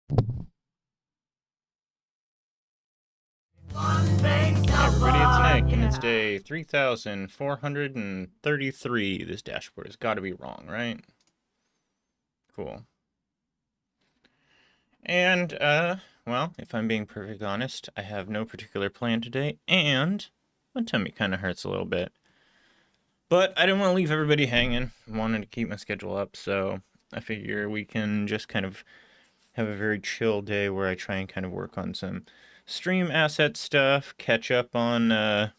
Hey everybody, it's Nick, and it's day 3433. This dashboard has got to be wrong, right? Cool. And, well, if I'm being perfectly honest, I have no particular plan today, and my tummy kind of hurts a little bit. But I didn't want to leave everybody hanging. I wanted to keep my schedule up, so I figure we can just kind of have a very chill day where I try and kind of work on some stream asset stuff, catch up on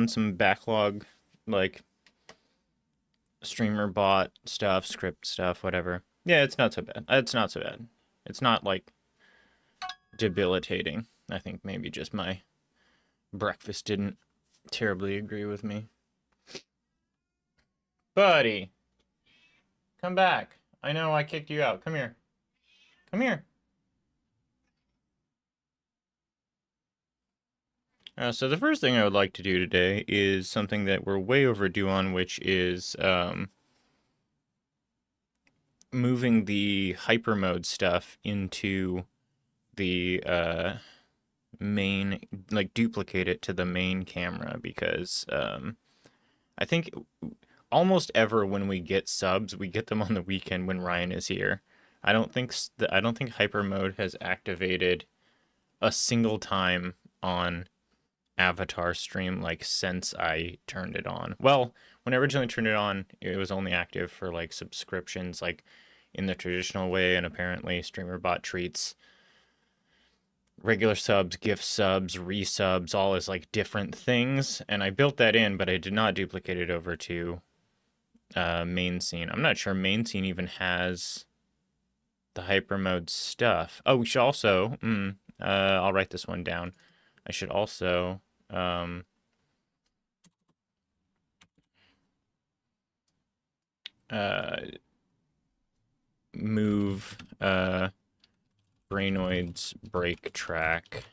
some backlog, like streamer bot stuff, script stuff, whatever. Yeah, it's not so bad. It's not so bad. It's not like debilitating. I think maybe just my breakfast didn't terribly agree with me. Buddy, come back. I know I kicked you out. Come here. Come here. So the first thing I would like to do today is something that we're way overdue on, which is moving the hyper mode stuff into the main, like duplicate it to the main camera, because I think almost ever when we get subs, we get them on the weekend when Ryan is here. I don't think hyper mode has activated a single time on Avatar stream like since I turned it on. Well, when I originally turned it on, it was only active for like subscriptions, like in the traditional way, and apparently StreamerBot treats regular subs, gift subs, resubs, all as like different things. And I built that in, but I did not duplicate it over to main scene. I'm not sure main scene even has the hyper mode stuff. Oh, we should also, I'll write this one down. I should also, uh, move, Brainoid's break track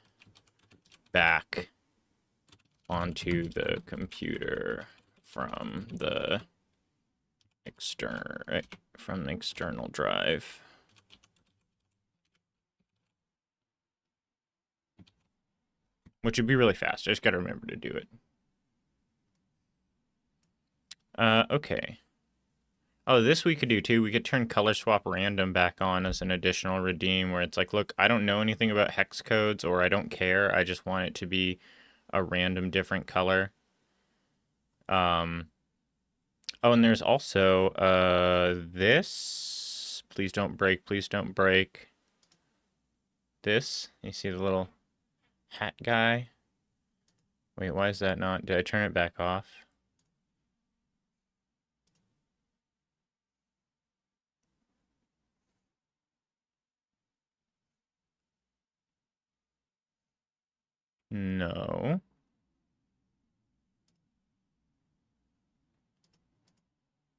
back onto the computer from the external drive. Which would be really fast. I just gotta remember to do it. Okay. Oh, this we could do too. We could turn color swap random back on as an additional redeem where it's like, look, I don't know anything about hex codes, or I don't care. I just want it to be a random different color. Oh, and there's also this. Please don't break, please don't break. This. You see the little hat guy? Wait, why is that not? Did I turn it back off? No.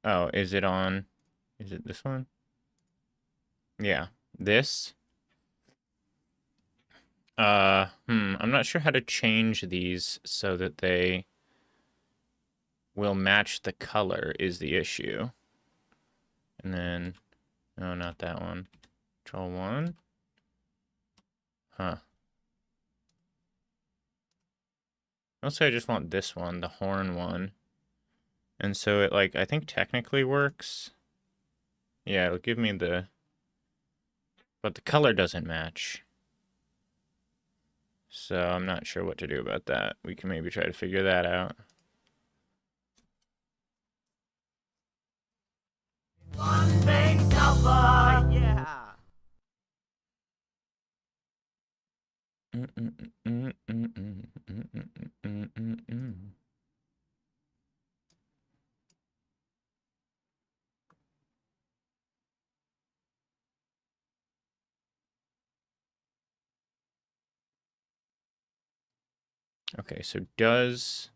Oh, is it on? Is it this one? Yeah. This. I'm not sure how to change these so that they will match the color is the issue. And then, no, not that one. Control 1. Huh. Also, I just want this one, the horn one. And so it, like, I think technically works. Yeah, it'll give me the... But the color doesn't match. So I'm not sure what to do about that. We can maybe try to figure that out. One big alpha, yeah. Okay, so does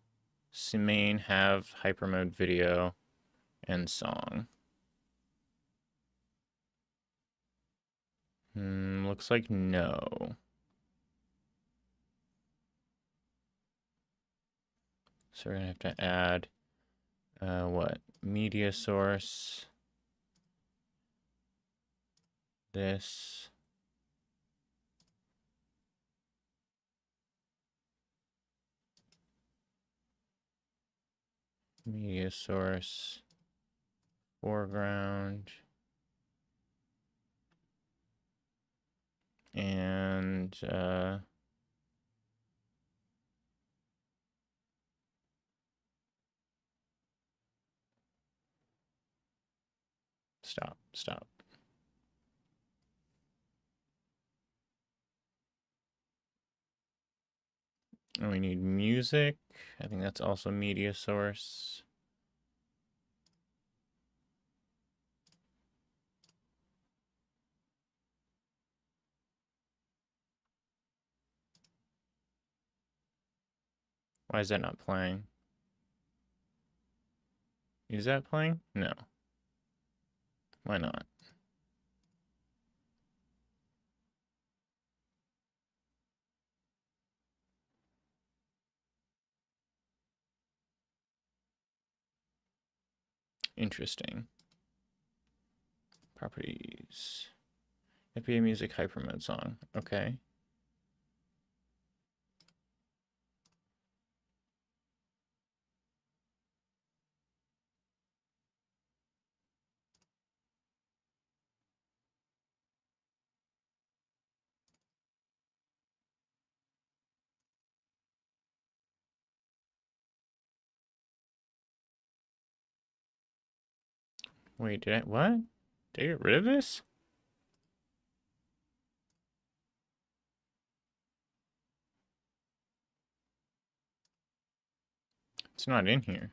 main have hypermode video and song? Looks like no. So we're gonna have to add, what? Media source. This. Media source. Foreground. And, stop. And we need music. I think that's also media source. Why is that not playing? Is that playing? No. Why not? Interesting. Properties. FBA music hypermode song. Okay. Wait, what? Did I get rid of this? It's not in here.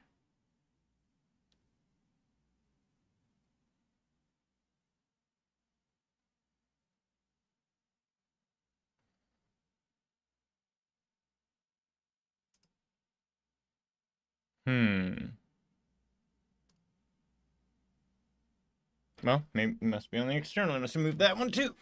Well, maybe it must be on the external. I must have moved that one too.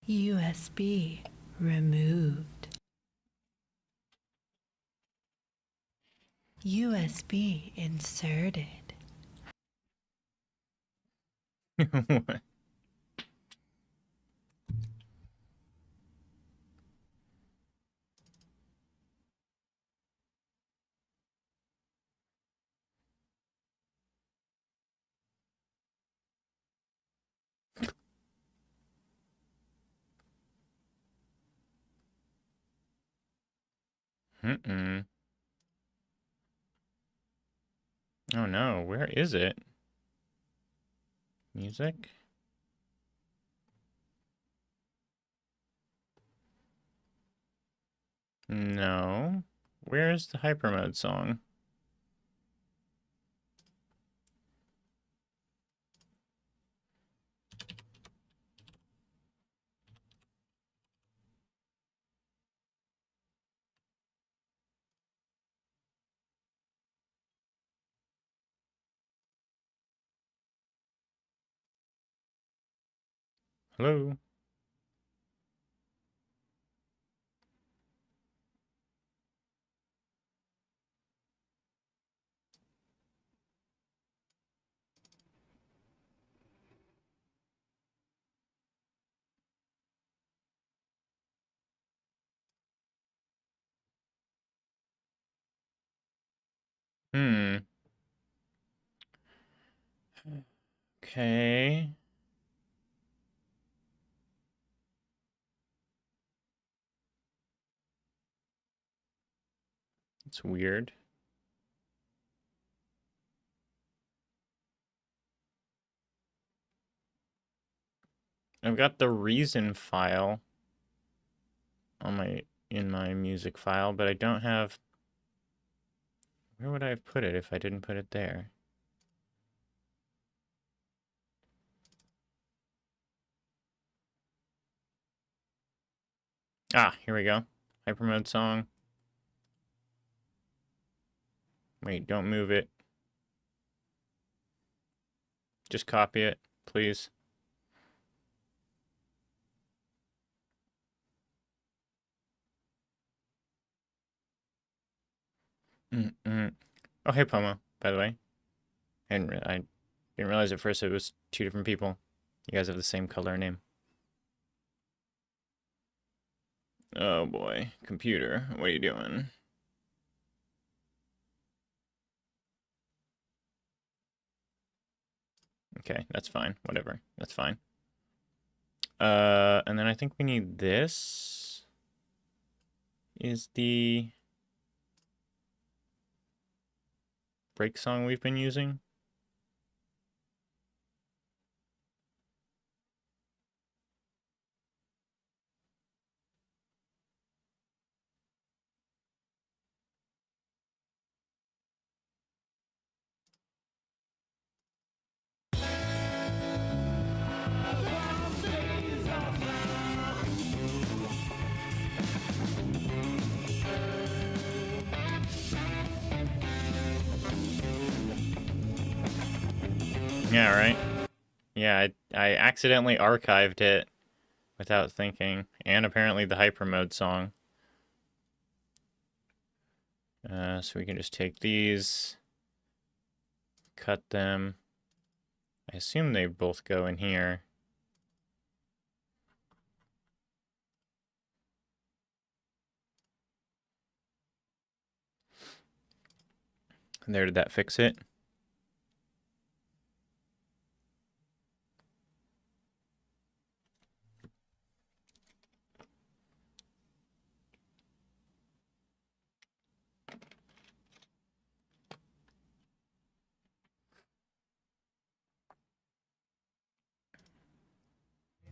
USB removed. USB inserted. What? Mm-mm. Oh no, where is it? Music? No. Where's the hypermode song? Hello? Hmm. Okay. It's weird. I've got the reason file on in my music file, but I don't have. Where would I have put it if I didn't put it there? Ah, here we go. Hypermode song. Wait, don't move it. Just copy it, please. Mm-mm. Oh, hey, Pomo, by the way. I didn't realize at first it was two different people. You guys have the same color name. Oh boy, computer, what are you doing? Okay, that's fine. Whatever. That's fine. And then I think we need this. Is the break song we've been using? Yeah, right. Yeah, I accidentally archived it without thinking, and apparently the hyper mode song. So we can just take these, cut them. I assume they both go in here. And there, did that fix it?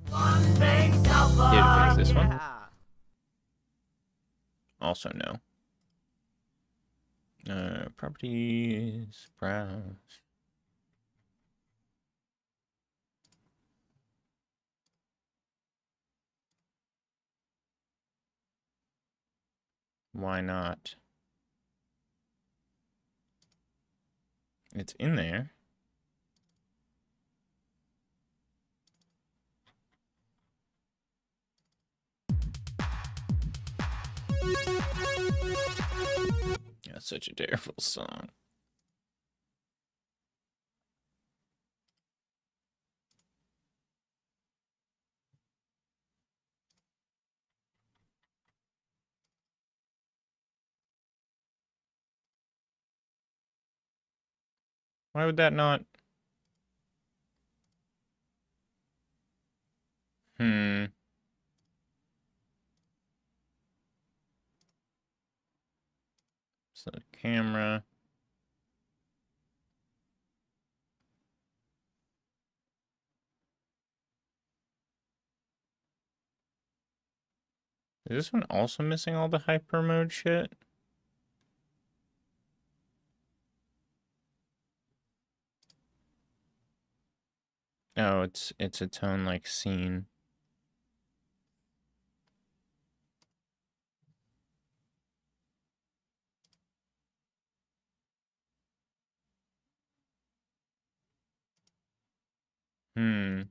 One big Did supper. it fix this one? Yeah. Also no. Properties, browse. Why not? It's in there. That's such a terrible song. Why would that not? Hmm. So camera. Is this one also missing all the hyper mode shit? Oh, it's its own like scene. Hmm.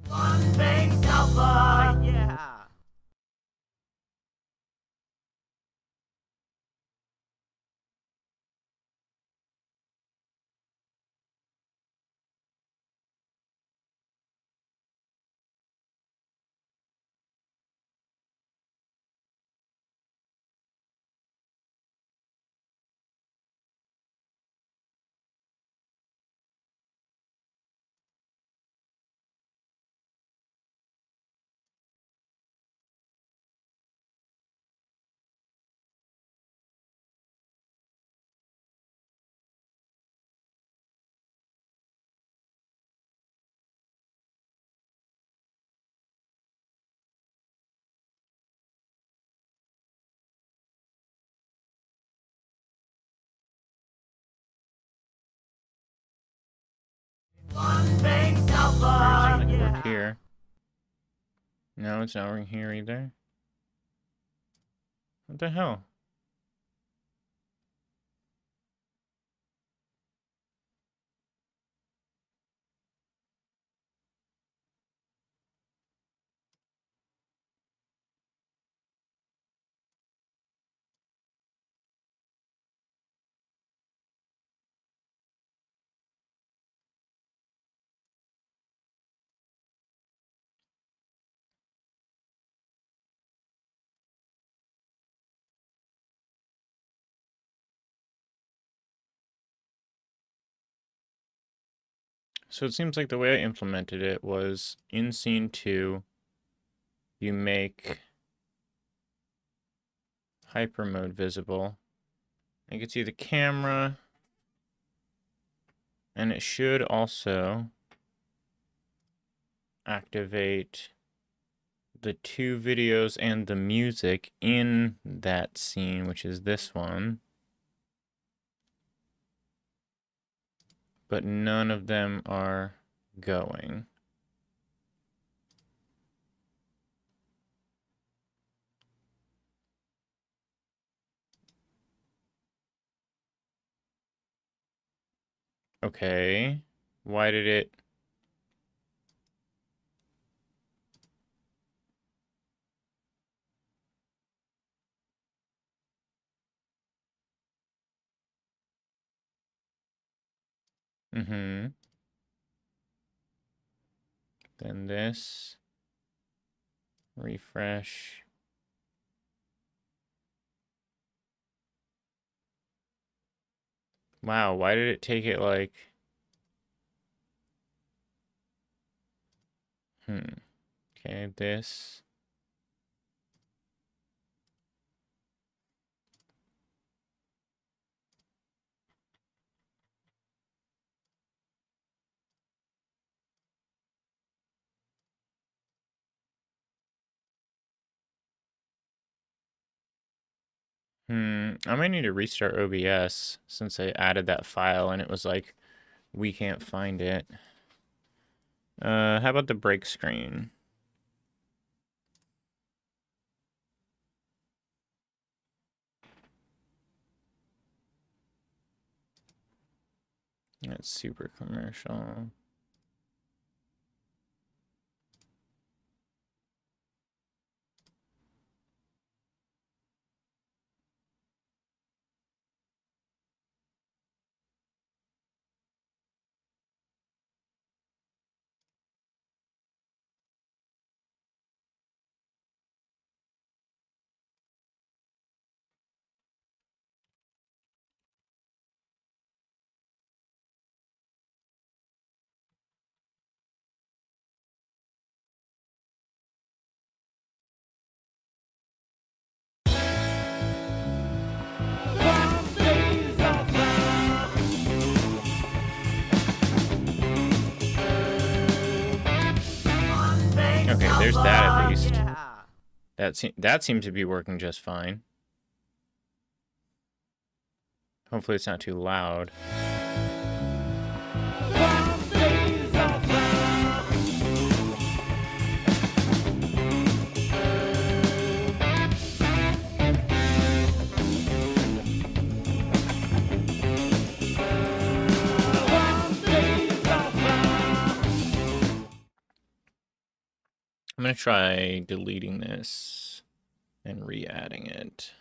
One big supper. Yeah. One big Where's supper. it? Work Yeah. here. No, it's not working here either. What the hell? So it seems like the way I implemented it was in scene 2, you make hyper mode visible. You can see the camera, and it should also activate the 2 videos and the music in that scene, which is this one. But none of them are going. Okay. Why did it... Then this. Refresh. Wow, why did it take it like... Okay, this. I might need to restart OBS since I added that file and it was like, we can't find it. How about the break screen? That's super commercial. Okay, there's that at least. That seems to be working just fine. Hopefully it's not too loud. I'm going to try deleting this and re-adding it.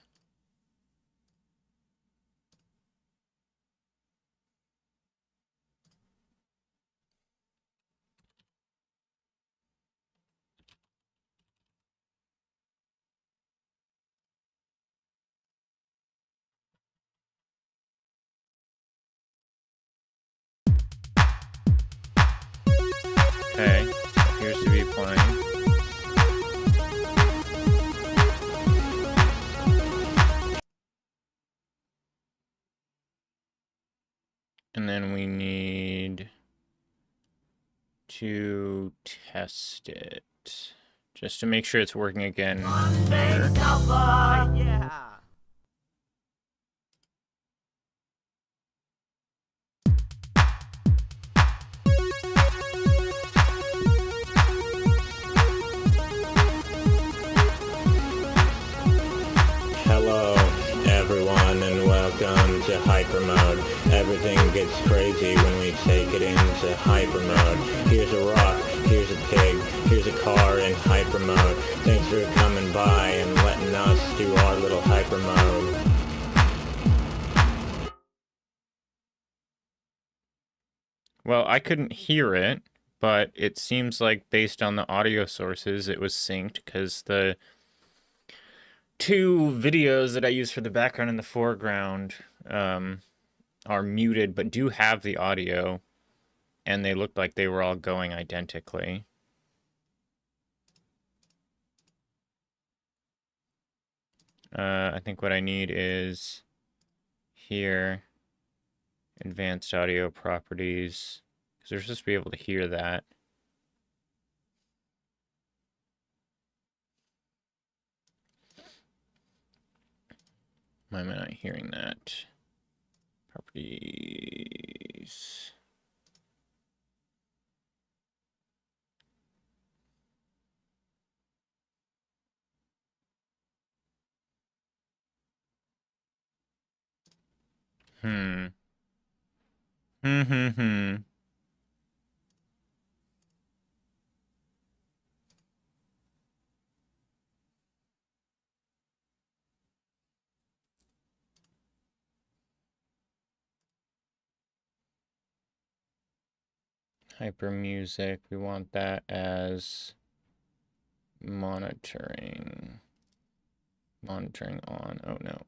Okay, appears to be playing. And then we need to test it just to make sure it's working again. Here. Yeah. Hello, everyone, and welcome to Hyper Mode. Everything gets crazy when we take it into Hyper Mode. Here's a rock, here's a pig, here's a car in Hyper Mode. Thanks for coming by and letting us do our little Hyper Mode. Well, I couldn't hear it, but it seems like based on the audio sources, it was synced because the 2 videos that I use for the background and the foreground are muted, but do have the audio. and they looked like they were all going identically. I think what I need is here, advanced audio properties, because they're supposed to be able to hear that. Why am I not hearing that? Properties. Hmm. Hmm. Hyper music. We want that as monitoring. Monitoring on. Oh no.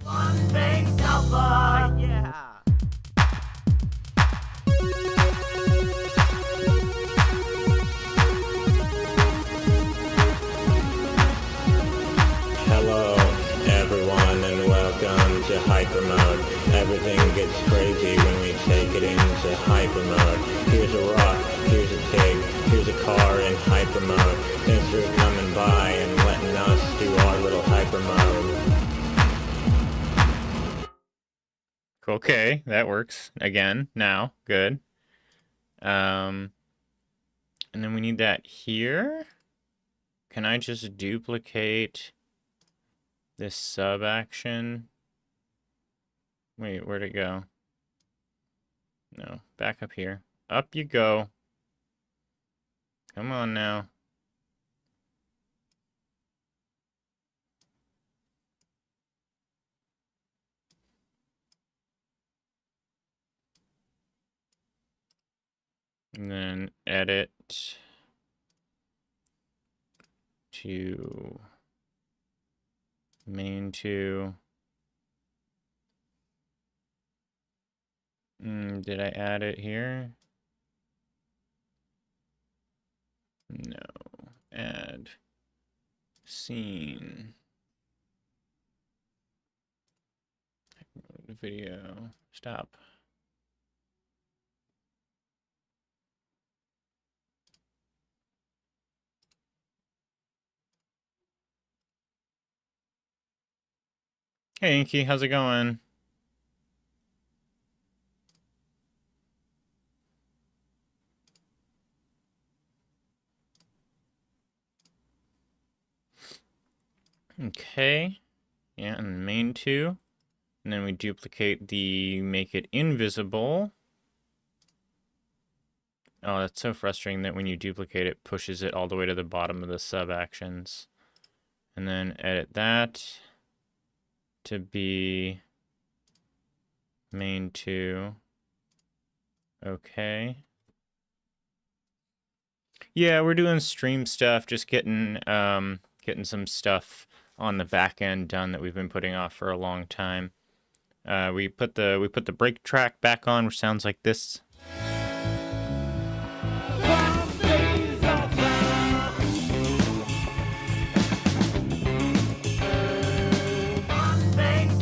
One big alpha, yeah. Hello, everyone, and welcome to Hyper Mode. Everything gets crazy when we take it into Hyper Mode. Here's a rock, here's a pig, here's a car in Hyper Mode. Thanks for coming by and letting us do our little Hyper Mode. Okay, that works. Again, now. Good. And then we need that here. Can I just duplicate this sub action? Wait, where'd it go? No, back up here. Up you go. Come on now. And then edit to main 2. Did I add it here? No. Add scene. Video. Stop. Hey, Inky, how's it going? Okay. Yeah, and main 2. And then we duplicate the make it invisible. Oh, that's so frustrating that when you duplicate it, pushes it all the way to the bottom of the sub actions. And then edit that to be main 2. Okay. Yeah, we're doing stream stuff, just getting some stuff on the back end done that we've been putting off for a long time. We put the break track back on, which sounds like this.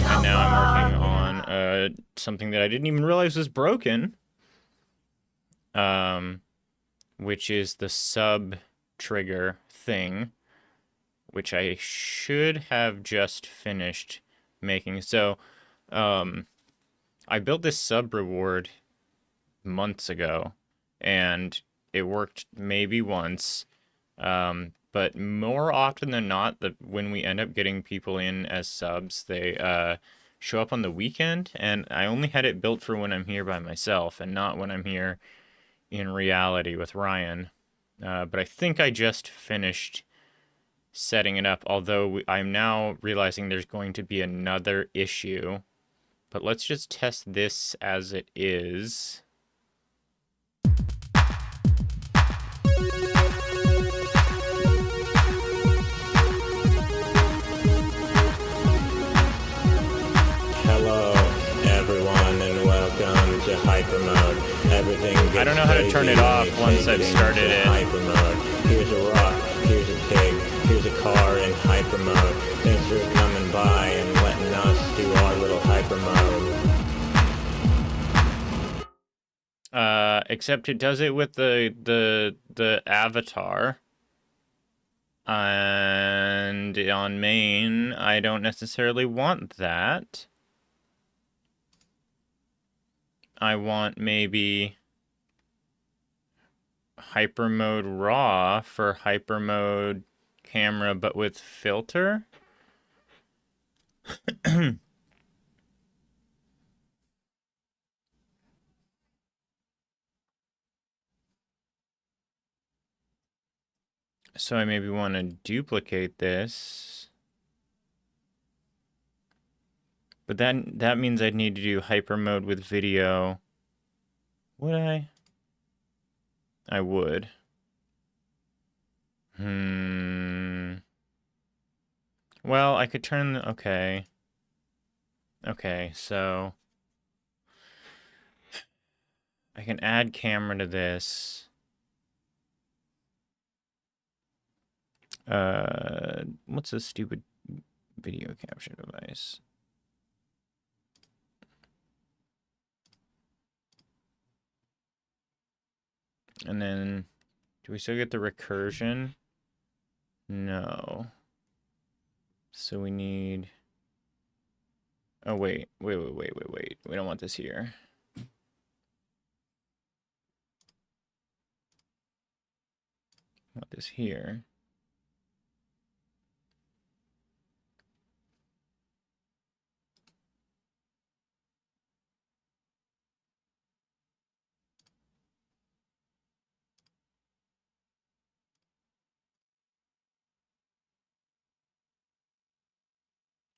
And now I'm working on something that I didn't even realize was broken. Which is the sub trigger thing, which I should have just finished making. So, I built this sub reward months ago, and it worked maybe once. But more often than not, when we end up getting people in as subs, they show up on the weekend, and I only had it built for when I'm here by myself, and not when I'm here in reality with Ryan. But I think I just finished setting it up, although I'm now realizing there's going to be another issue. But let's just test this as it is. into hyper mode. Everything gets I don't know how to turn it off once I've started it. Hyper mode. Here's a rock, here's a pig, here's a car in hyper mode. Thanks for coming by and letting us do our little hyper mode. Except it does it with the avatar. And on main, I don't necessarily want that. I want maybe hyper mode raw for hyper mode camera, but with filter. So I maybe want to duplicate this. But that means I'd need to do hyper mode with video. Would I? I would. Well, I could turn the... Okay. Okay, so... I can add camera to this. What's this stupid video capture device? And then, do we still get the recursion? No. So we need... Oh, wait. We don't want this here. We want this here.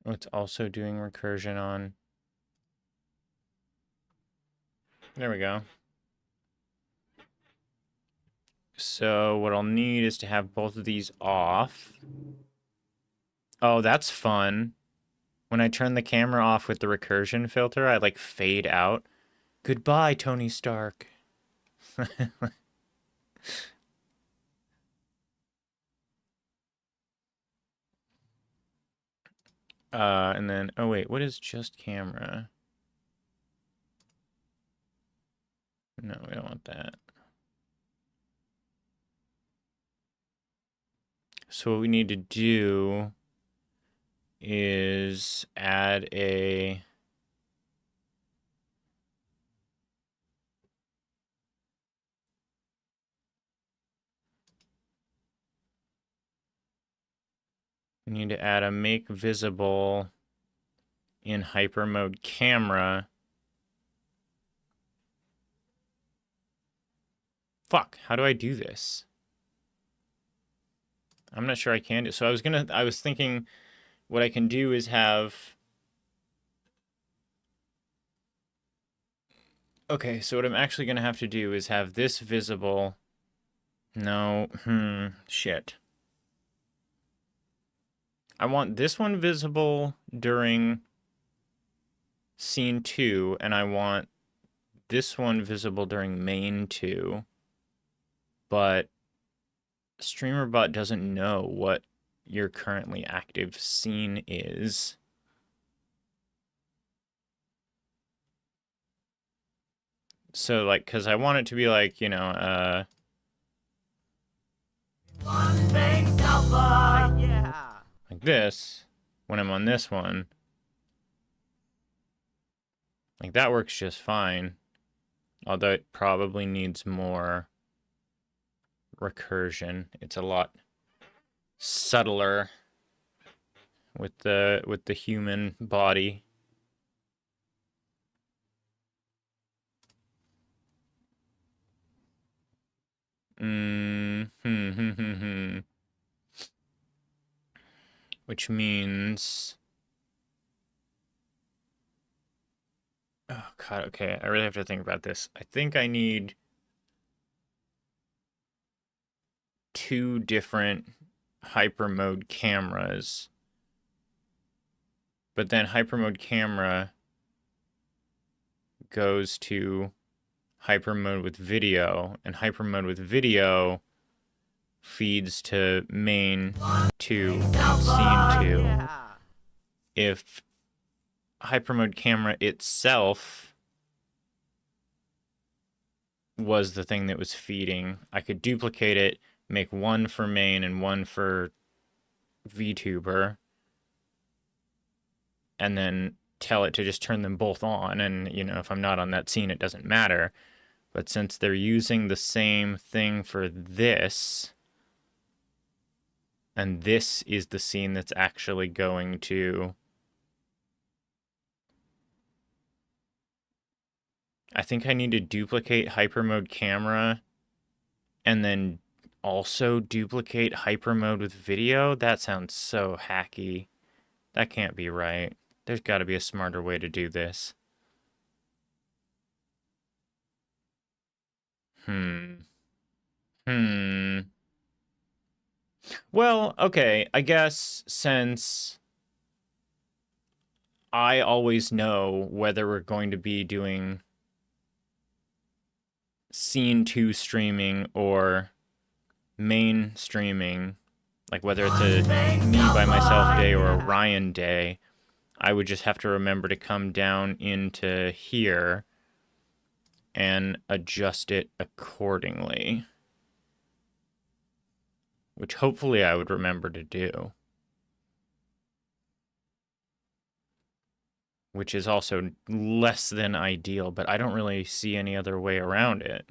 Oh, it's also doing recursion on. There we go. So what I'll need is to have both of these off. Oh, that's fun. When I turn the camera off with the recursion filter, I like fade out. Goodbye, Tony Stark. And then, oh wait, what is just camera? No, we don't want that. So what we need to do is add a... We need to add a make visible in hyper mode camera. Fuck, how do I do this? I'm not sure I can do. So I was thinking what I can do is have... Okay, so what I'm actually gonna have to do is have this visible. No, shit. I want this one visible during scene 2, and I want this one visible during main 2. But StreamerBot doesn't know what your currently active scene is. So, like, because I want it to be like, you know, One big alpha, yeah. like this, when I'm on this one. Like, that works just fine. Although it probably needs more recursion. It's a lot subtler with the human body. Which means... Oh, God, okay. I really have to think about this. I think I need 2 different hyper mode cameras. But then hyper mode camera goes to hyper mode with video, and hyper mode with video feeds to main 2 and scene 2. Yeah. If hyper mode camera itself was the thing that was feeding, I could duplicate it, make one for main and one for VTuber, and then tell it to just turn them both on. And, you know, if I'm not on that scene, it doesn't matter. But since they're using the same thing for this, and this is the scene that's actually going to... I think I need to duplicate hyper mode camera and then also duplicate hyper mode with video. That sounds so hacky. That can't be right. There's got to be a smarter way to do this. Well, okay, I guess since I always know whether we're going to be doing scene 2 streaming or main streaming, like whether it's a me by myself day or a Ryan day, I would just have to remember to come down into here and adjust it accordingly, which hopefully I would remember to do, which is also less than ideal, but I don't really see any other way around it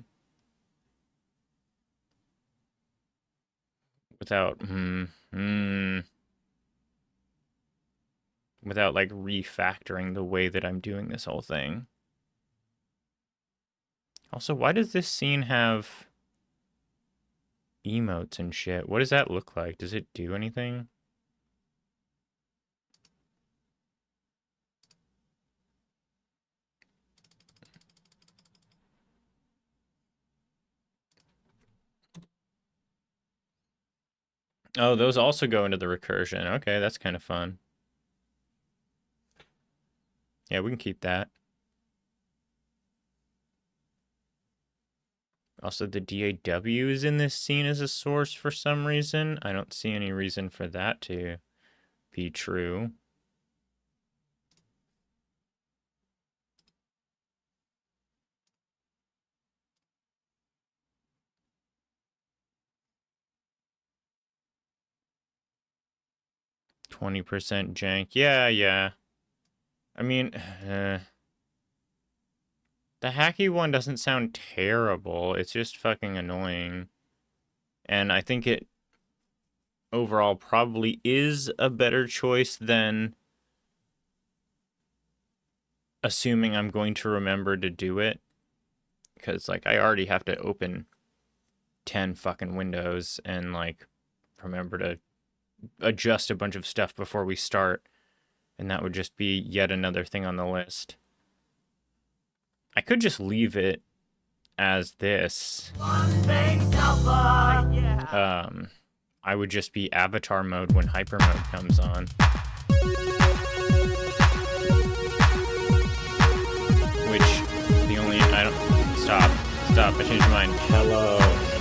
without without like refactoring the way that I'm doing this whole thing. Also, why does this scene have emotes and shit? What does that look like? Does it do anything? Oh, those also go into the recursion. Okay, that's kind of fun. Yeah, we can keep that. Also, the DAW is in this scene as a source for some reason. I don't see any reason for that to be true. %, jank. Yeah. I mean, the hacky one doesn't sound terrible. It's just fucking annoying. And I think it overall probably is a better choice than assuming I'm going to remember to do it. Because, like, I already have to open 10 fucking windows and, like, remember to adjust a bunch of stuff before we start. And that would just be yet another thing on the list. I could just leave it as this. I would just be avatar mode when hyper mode comes on. Which, the only, I don't, stop, I changed my mind. Hello,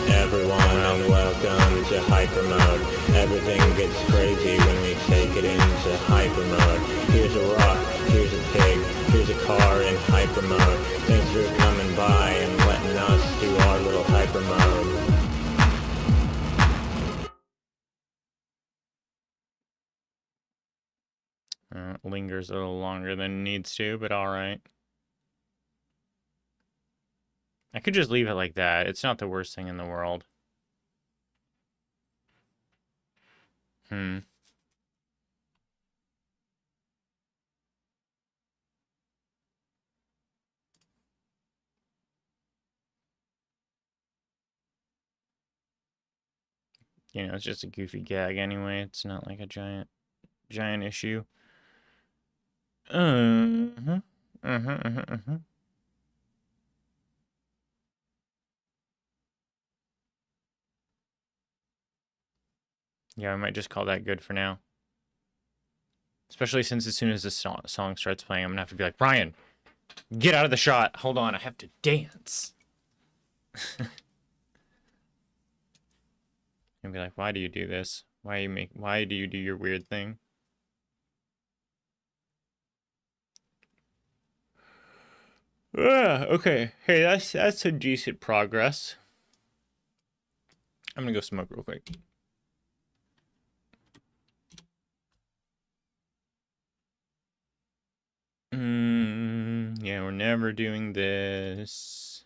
everyone, and welcome to hyper mode. Everything gets crazy when we take it into hyper mode. Here's a rock, here's a pig, here's a car in hyper mode. Thanks for coming by and letting us do our little hyper mode. Lingers a little longer than it needs to, but alright. I could just leave it like that. It's not the worst thing in the world. You know, it's just a goofy gag anyway. It's not like a giant issue. Yeah, I might just call that good for now. Especially since as soon as the song starts playing, I'm gonna have to be like, Ryan, Get out of the shot. Hold on, I have to dance. And be like, why do you do this? Why do you do your weird thing? Okay. Hey, that's some decent progress. I'm gonna go smoke real quick. Yeah, we're never doing this.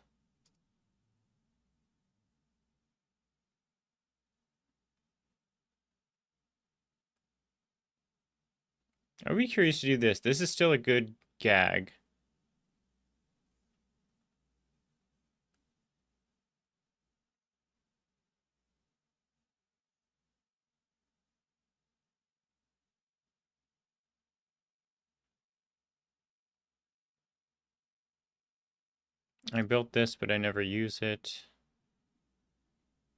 I'd be curious to do this. This is still a good gag. I built this, but I never use it.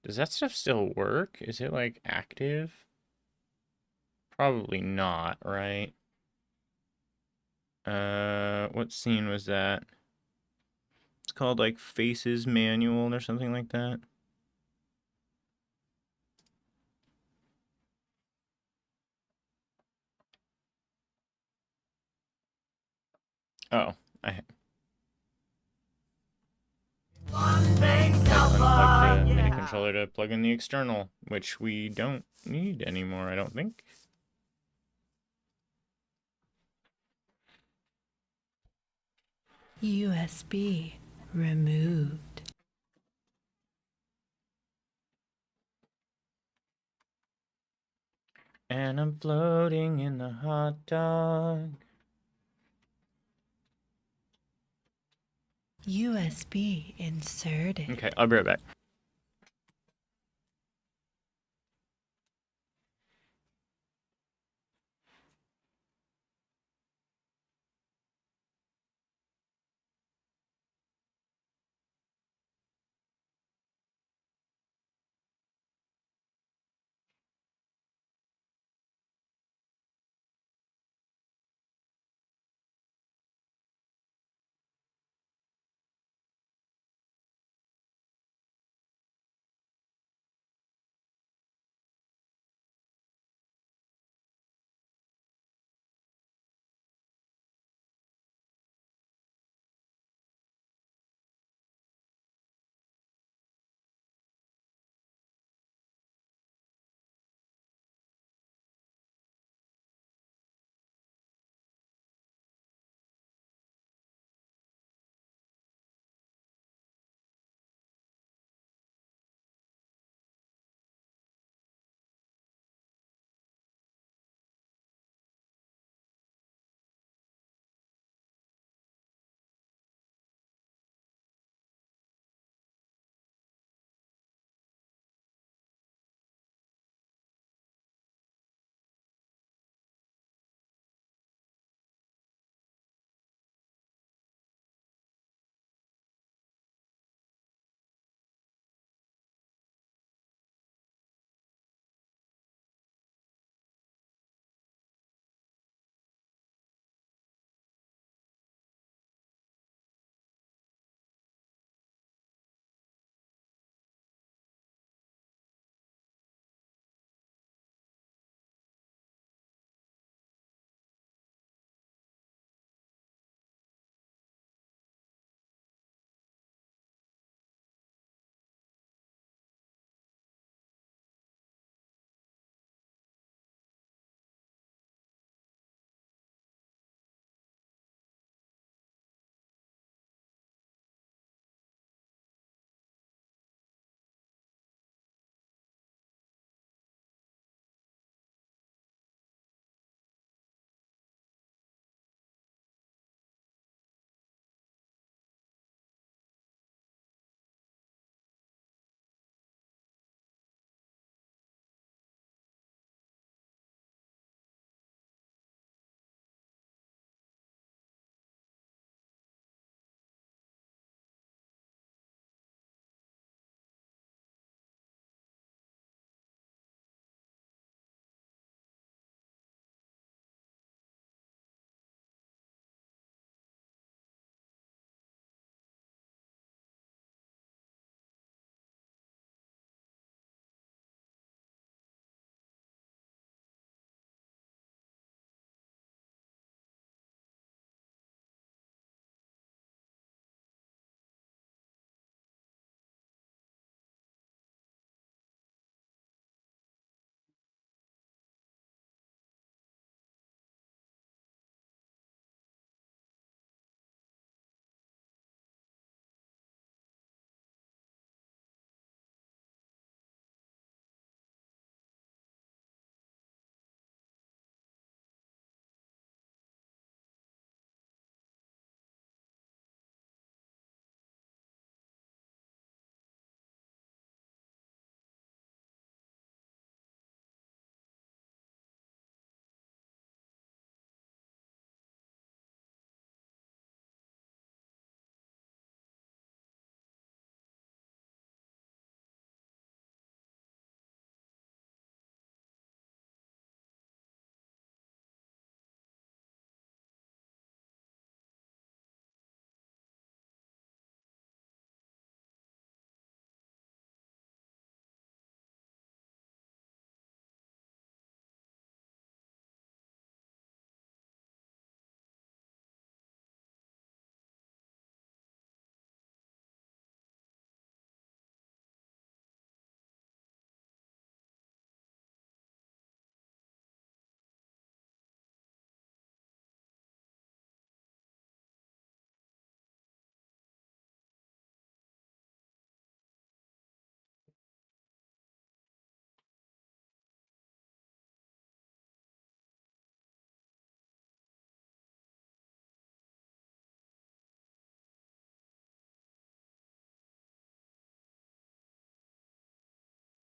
Does that stuff still work? Is it, like, active? Probably not, right? What scene was that? It's called, like, Faces Manual or something like that. Oh, I One big unplugged sofa. the MIDI Yeah. controller to plug in the external, which we don't need anymore, I don't think. USB removed. And I'm floating in the hot dog. USB inserted. Okay, I'll be right back.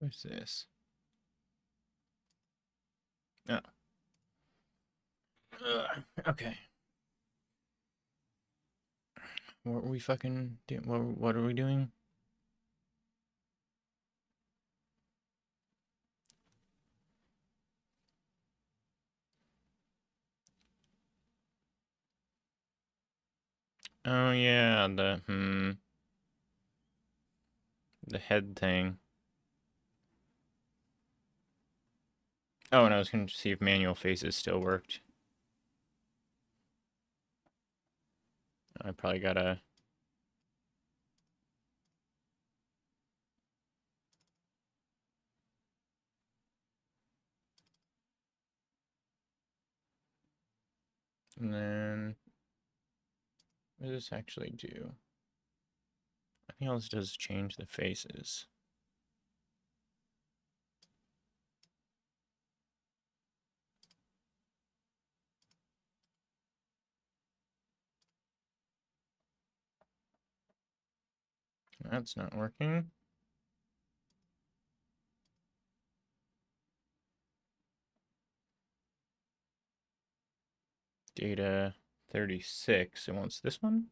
What's this? Oh. Okay. What are we fucking doing? What are we doing? Oh yeah, the head thing. Oh, and I was gonna see if manual faces still worked. I probably gotta. And then, what does this actually do? I think all this does is change the faces. That's not working. Data 36. It wants this one?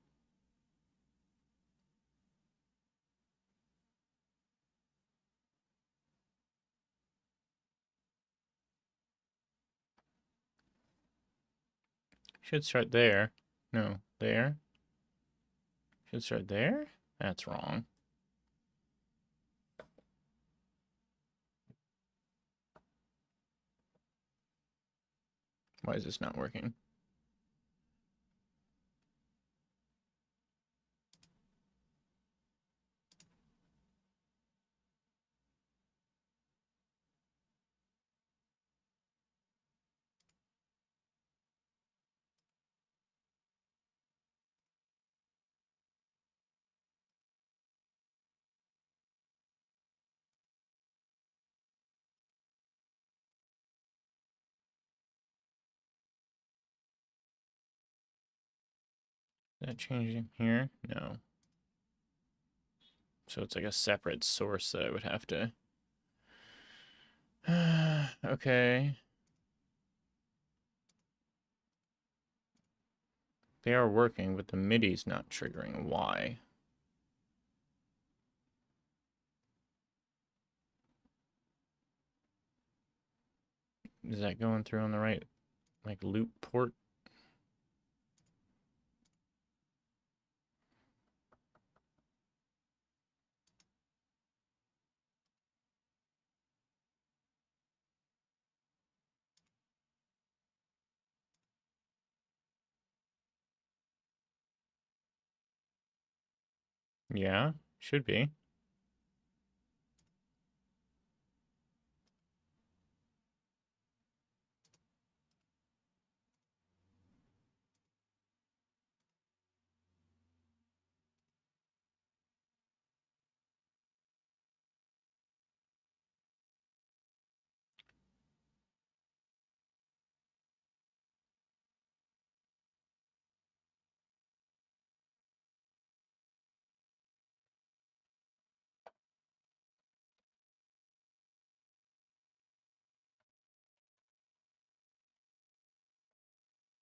Should start there. No, there. Should start there? That's wrong. Why is this not working? Is that changing here? No. So it's like a separate source that I would have to. Okay. They are working, but the MIDI's not triggering. Why? Is that going through on the right, like, loop port? Yeah, should be.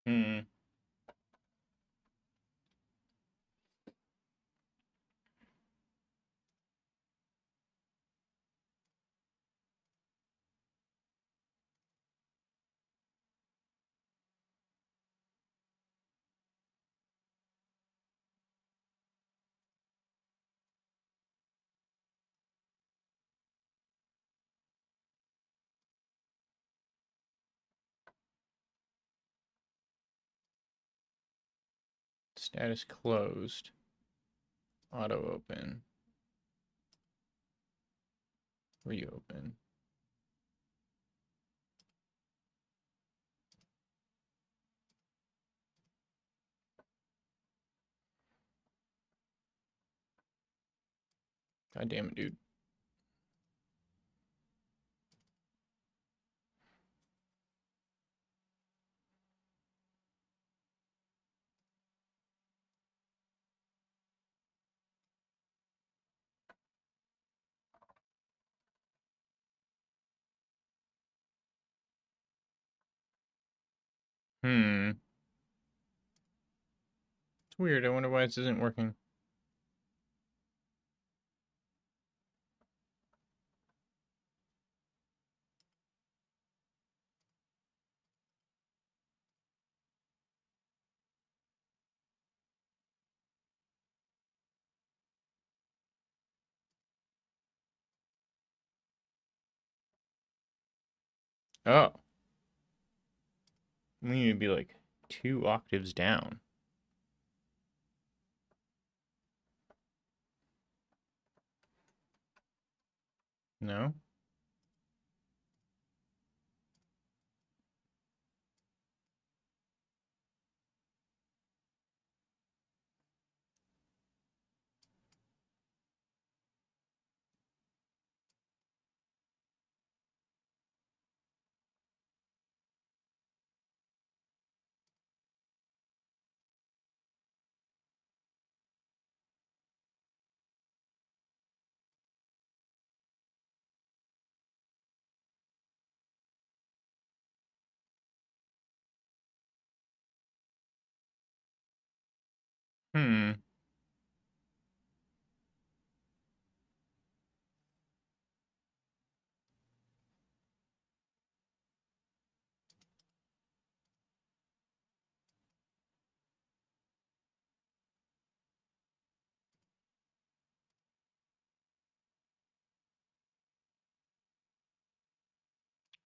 Hmm. Status closed. Auto open. Reopen. God damn it, dude. Hmm. It's weird. I wonder why this isn't working. Oh. We need to be like 2 octaves down. No? Hmm.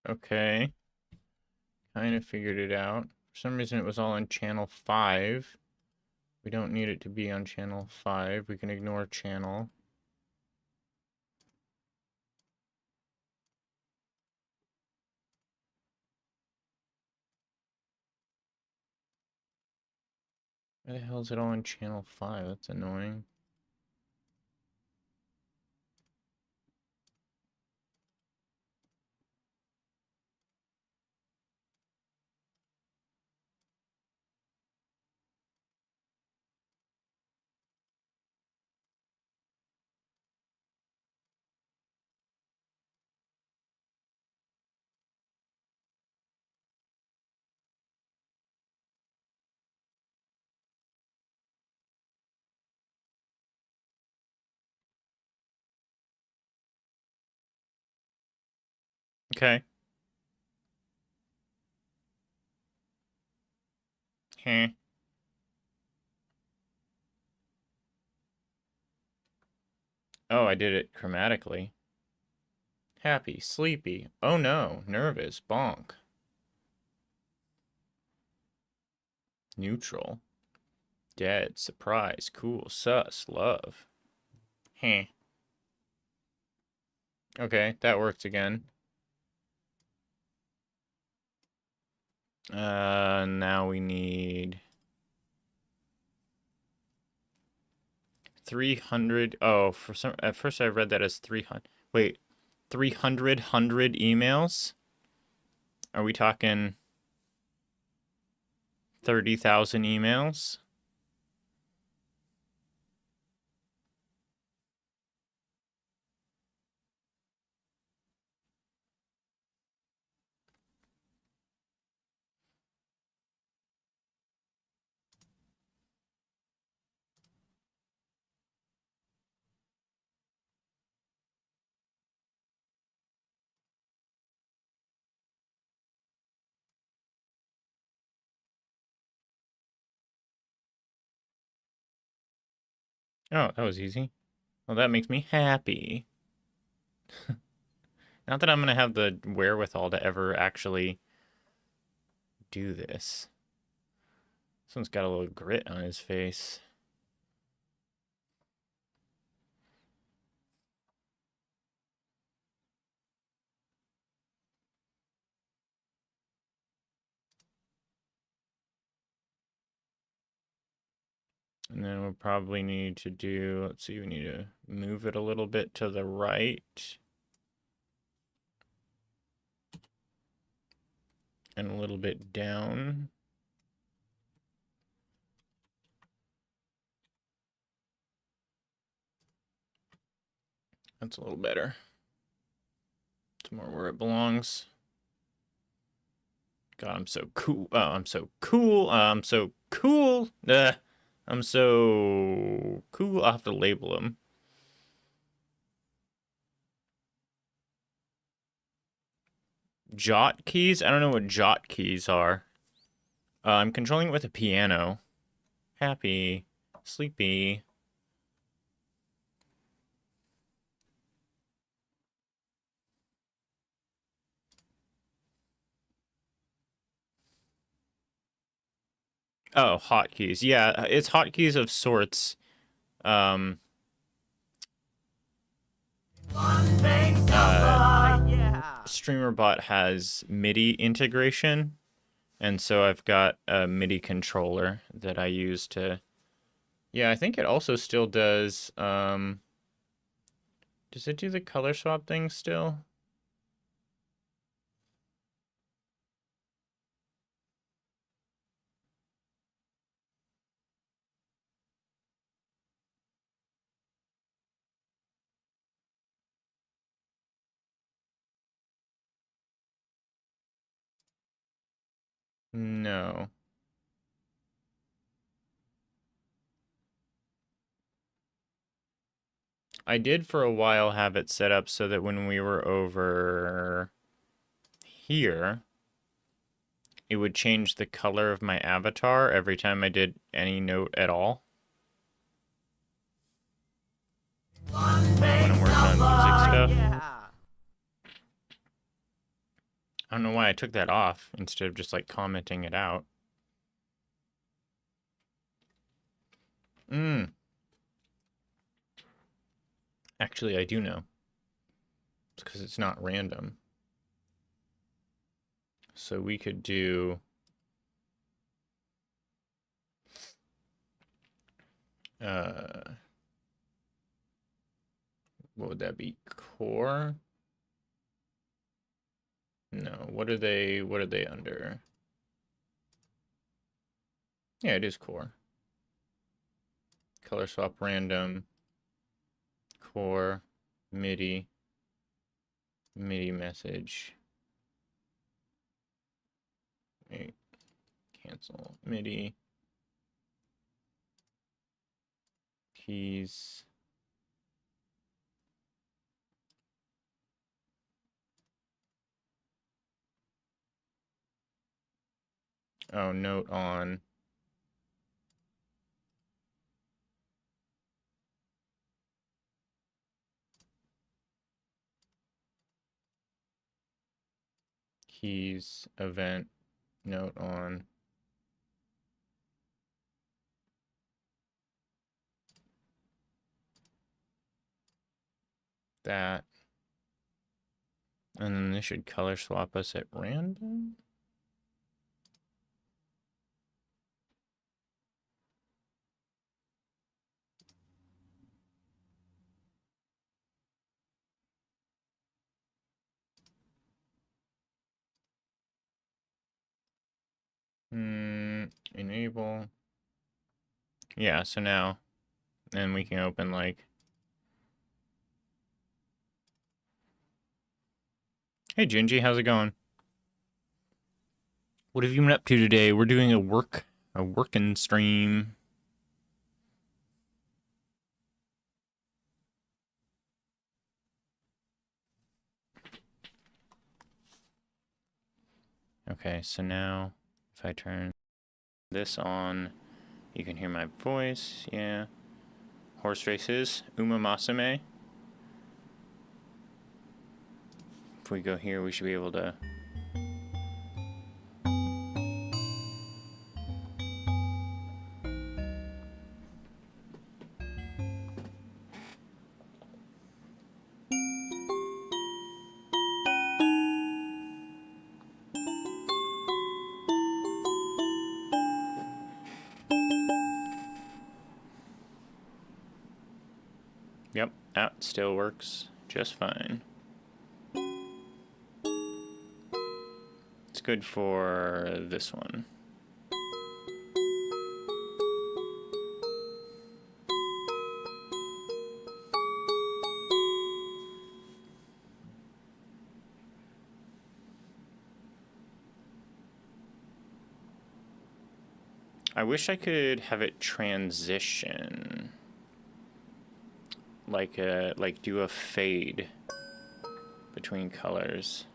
Okay. Kind of figured it out. For some reason it was all on channel 5. We don't need it to be on channel 5. We can ignore channel. Why the hell is it all on channel 5? That's annoying. Okay. Heh. Oh, I did it chromatically. Happy, sleepy. Oh no, nervous, bonk. Neutral. Dead, surprise, cool, sus, love. Heh. Okay, that works again. Now we need 300. Oh, for some at first I read that as 300. Wait, 300 emails? Are we talking 30,000 emails? Oh, that was easy. Well, that makes me happy. Not that I'm gonna have the wherewithal to ever actually do this. This one's got a little grit on his face. And then we'll probably need to do, let's see, we need to move it a little bit to the right. And a little bit down. That's a little better. It's more where it belongs. God, I'm so cool. I'm so cool. I'm so cool. I'm so cool. I'll have to label them. Jot keys? I don't know what jot keys are. I'm controlling it with a piano. Happy. Sleepy. Oh, hotkeys. Yeah, it's hotkeys of sorts. One big summer. Yeah. StreamerBot has MIDI integration, and so I've got a MIDI controller that I use to... Yeah, I think it also still does... Does it do the color swap thing still? No. I did for a while have it set up so that when we were over here, it would change the color of my avatar every time I did any note at all. One When big I'm working on music stuff. Yeah. I don't know why I took that off instead of just like commenting it out. Actually, I do know. It's because it's not random. So we could do... what would that be? Core? No, what are they under? Yeah, it is core. Color swap random, core, MIDI message. Wait, cancel MIDI. Keys. Oh, note on. Keys, event, note on. That. And then this should color swap us at random. Enable. Yeah, so now, and we can open like... Hey Gingy, how's it going? What have you been up to today? We're doing a working stream. Okay, so now if I turn this on, you can hear my voice. Yeah. Horse races, Uma Masame. If we go here, we should be able to... Yep, that still works just fine. It's good for this one. I wish I could have it transition. Like do a fade between colors.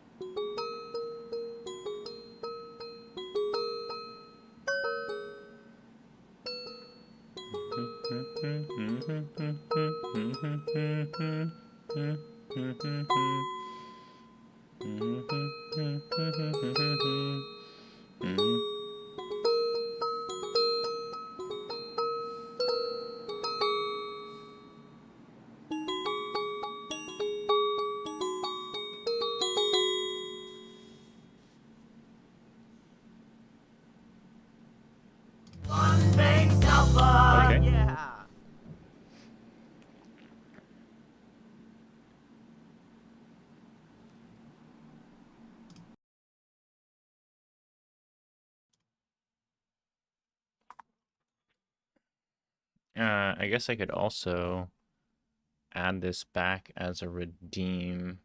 One big supper. Okay. Yeah. I guess I could also add this back as a redeem.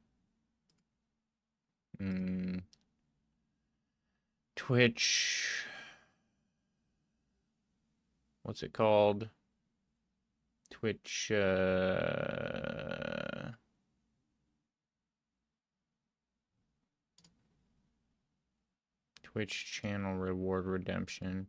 Twitch. What's it called? Twitch. Twitch channel reward redemption.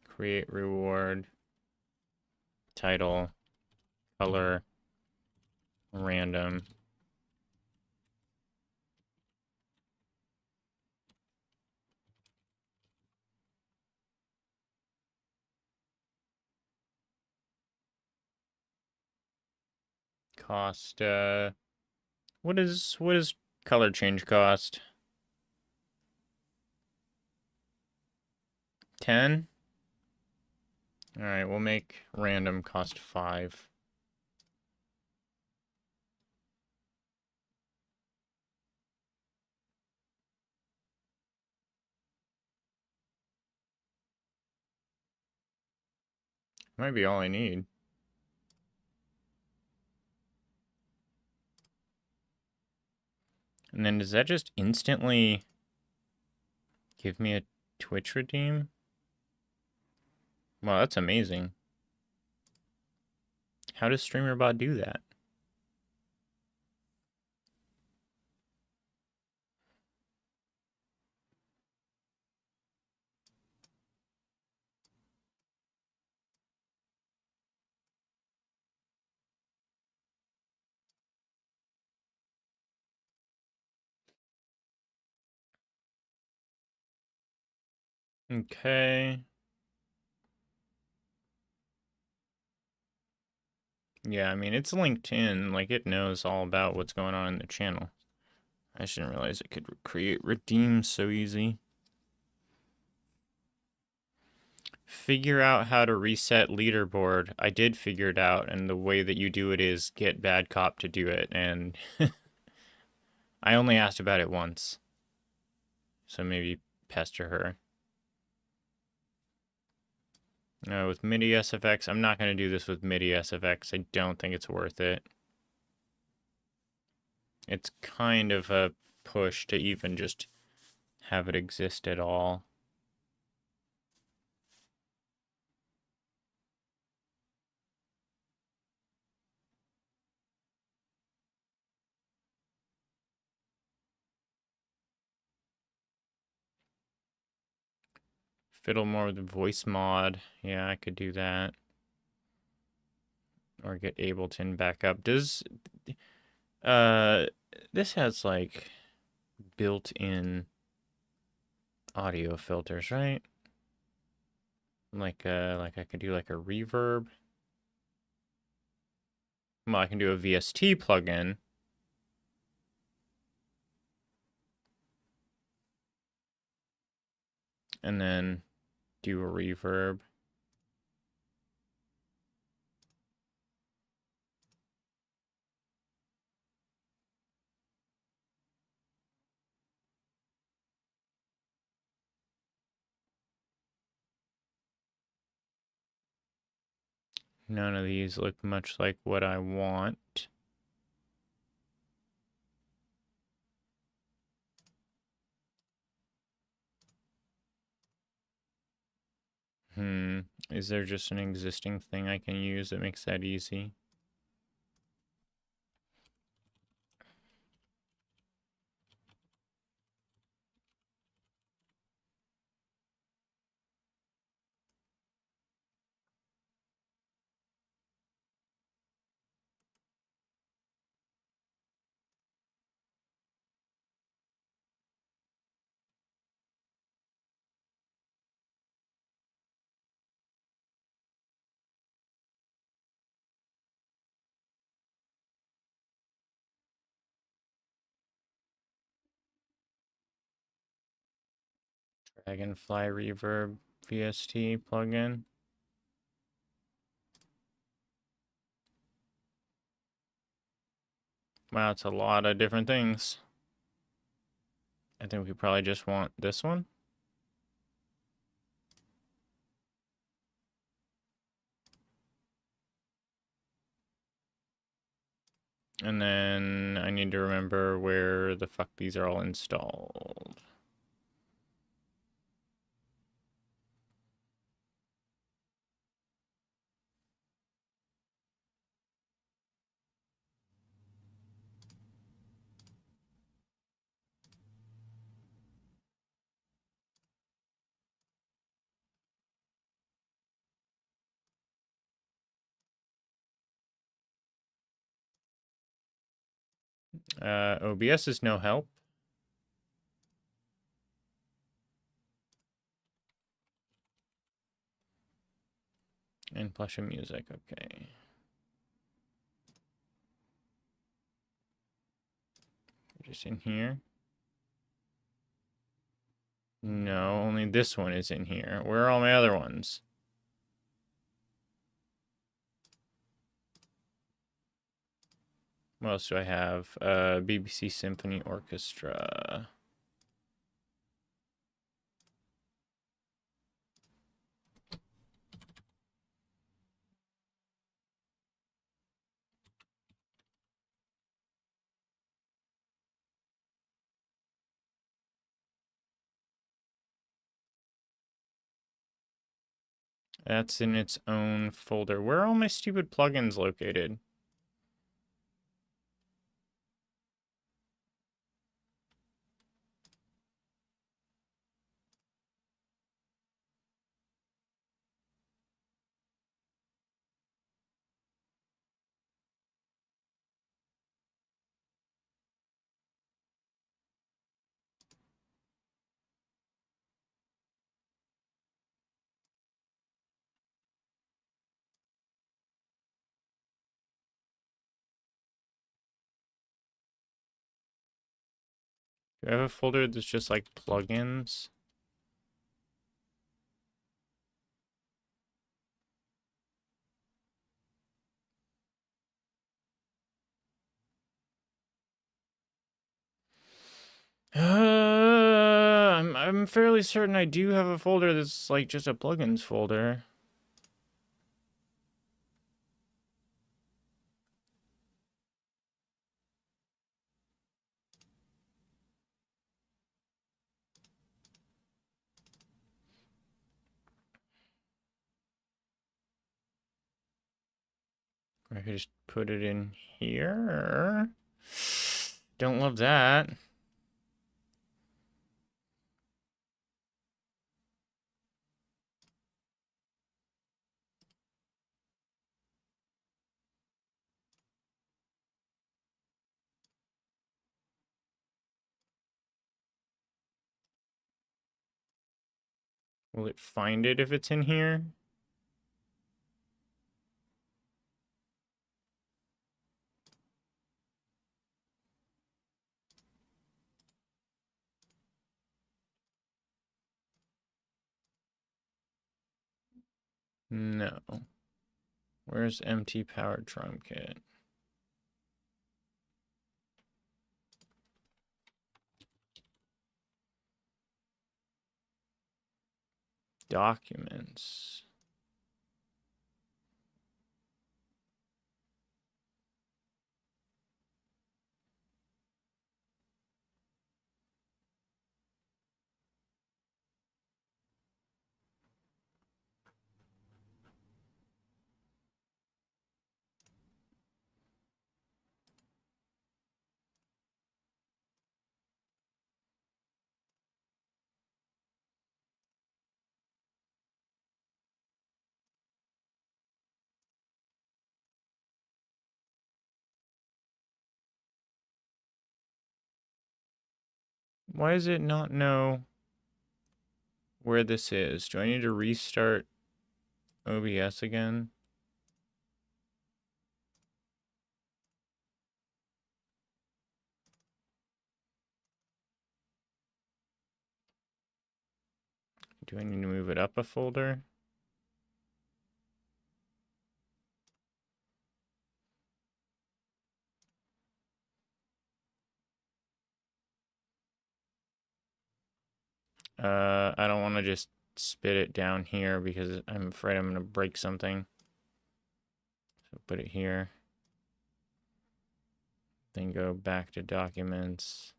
Create reward. Title. Color. Random. Cost. What is color change cost? 10? Alright, we'll make random cost 5. Might be all I need. And then does that just instantly give me a Twitch redeem? Wow, that's amazing. How does StreamerBot do that? Okay. Yeah, I mean, it's linked in. Like, it knows all about what's going on in the channel. I just didn't realize it could create redeems so easy. Figure out how to reset leaderboard. I did figure it out, and the way that you do it is get Bad Cop to do it, and I only asked about it once. So maybe pester her. No, with MIDI SFX, I'm not going to do this with MIDI SFX. I don't think it's worth it. It's kind of a push to even just have it exist at all. Fiddle more with the voice mod. Yeah, I could do that. Or get Ableton back up. Does this has like built-in audio filters, right? Like I could do like a reverb. Well, I can do a VST plugin. And then do a reverb. None of these look much like what I want. Is there just an existing thing I can use that makes that easy? Dragonfly Reverb VST plugin. Wow, it's a lot of different things. I think we probably just want this one. And then I need to remember where the fuck these are all installed. OBS is no help. And Plusha Music, okay. Just in here. No, only this one is in here. Where are all my other ones? What else do I have? BBC Symphony Orchestra. That's in its own folder. Where are all my stupid plugins located? Do I have a folder that's just like plugins? I'm fairly certain I do have a folder that's like just a plugins folder. I could just put it in here. Don't love that. Will it find it if it's in here? No. Where's MT Powered Drum Kit? Documents. Why does it not know where this is? Do I need to restart OBS again? Do I need to move it up a folder? I don't want to just spit it down here because I'm afraid I'm going to break something. So put it here. Then go back to documents.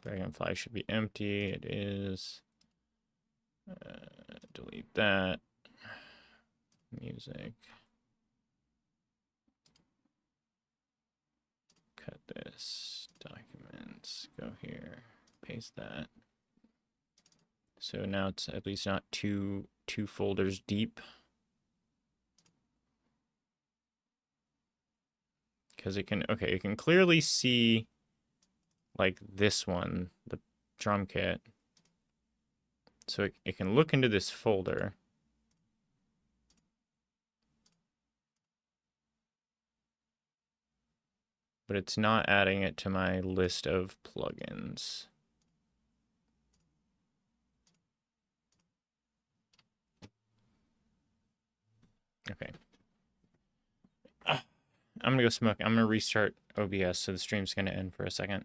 Dragonfly should be empty. It is. Delete that. Music. Cut this. Documents. Go here. Paste that. So now it's at least not two folders deep. Because it can, okay, it can clearly see like this one, the drum kit. So it can look into this folder. But it's not adding it to my list of plugins. Okay. I'm gonna go smoke. I'm gonna restart OBS, so the stream's gonna end for a second.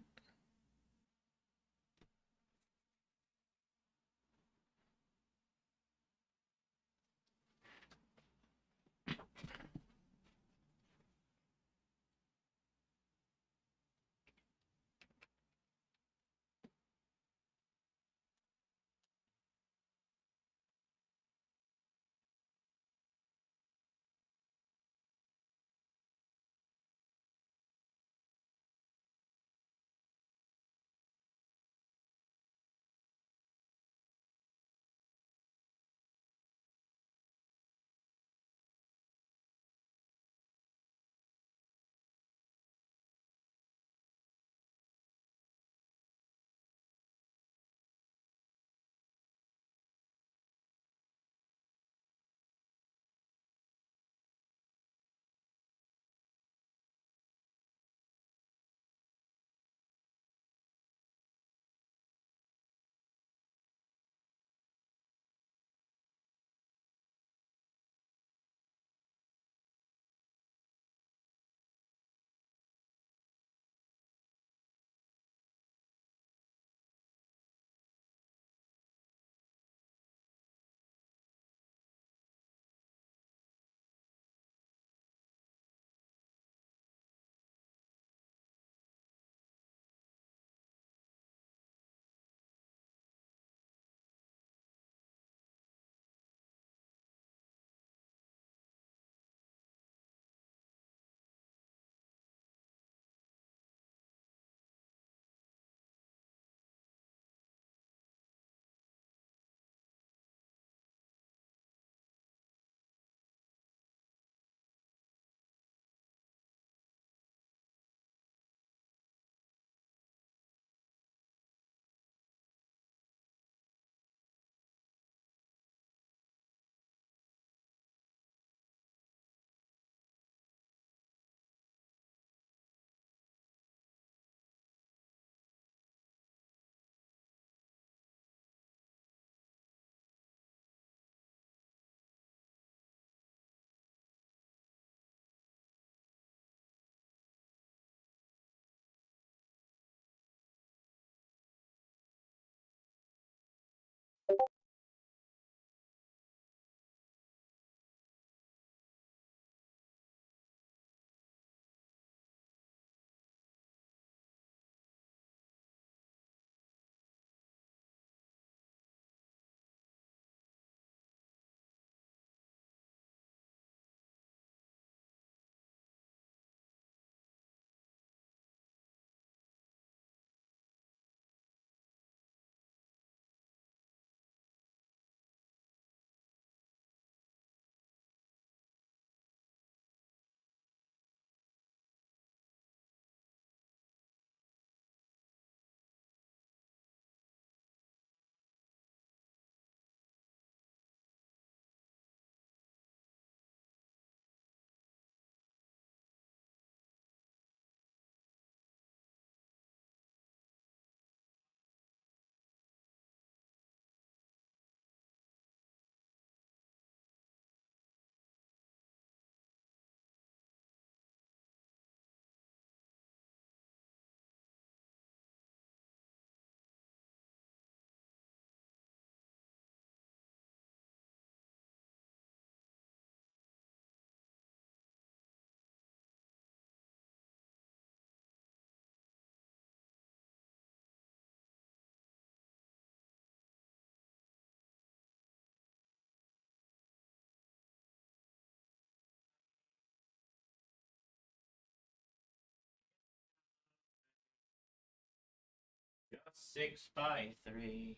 6x3.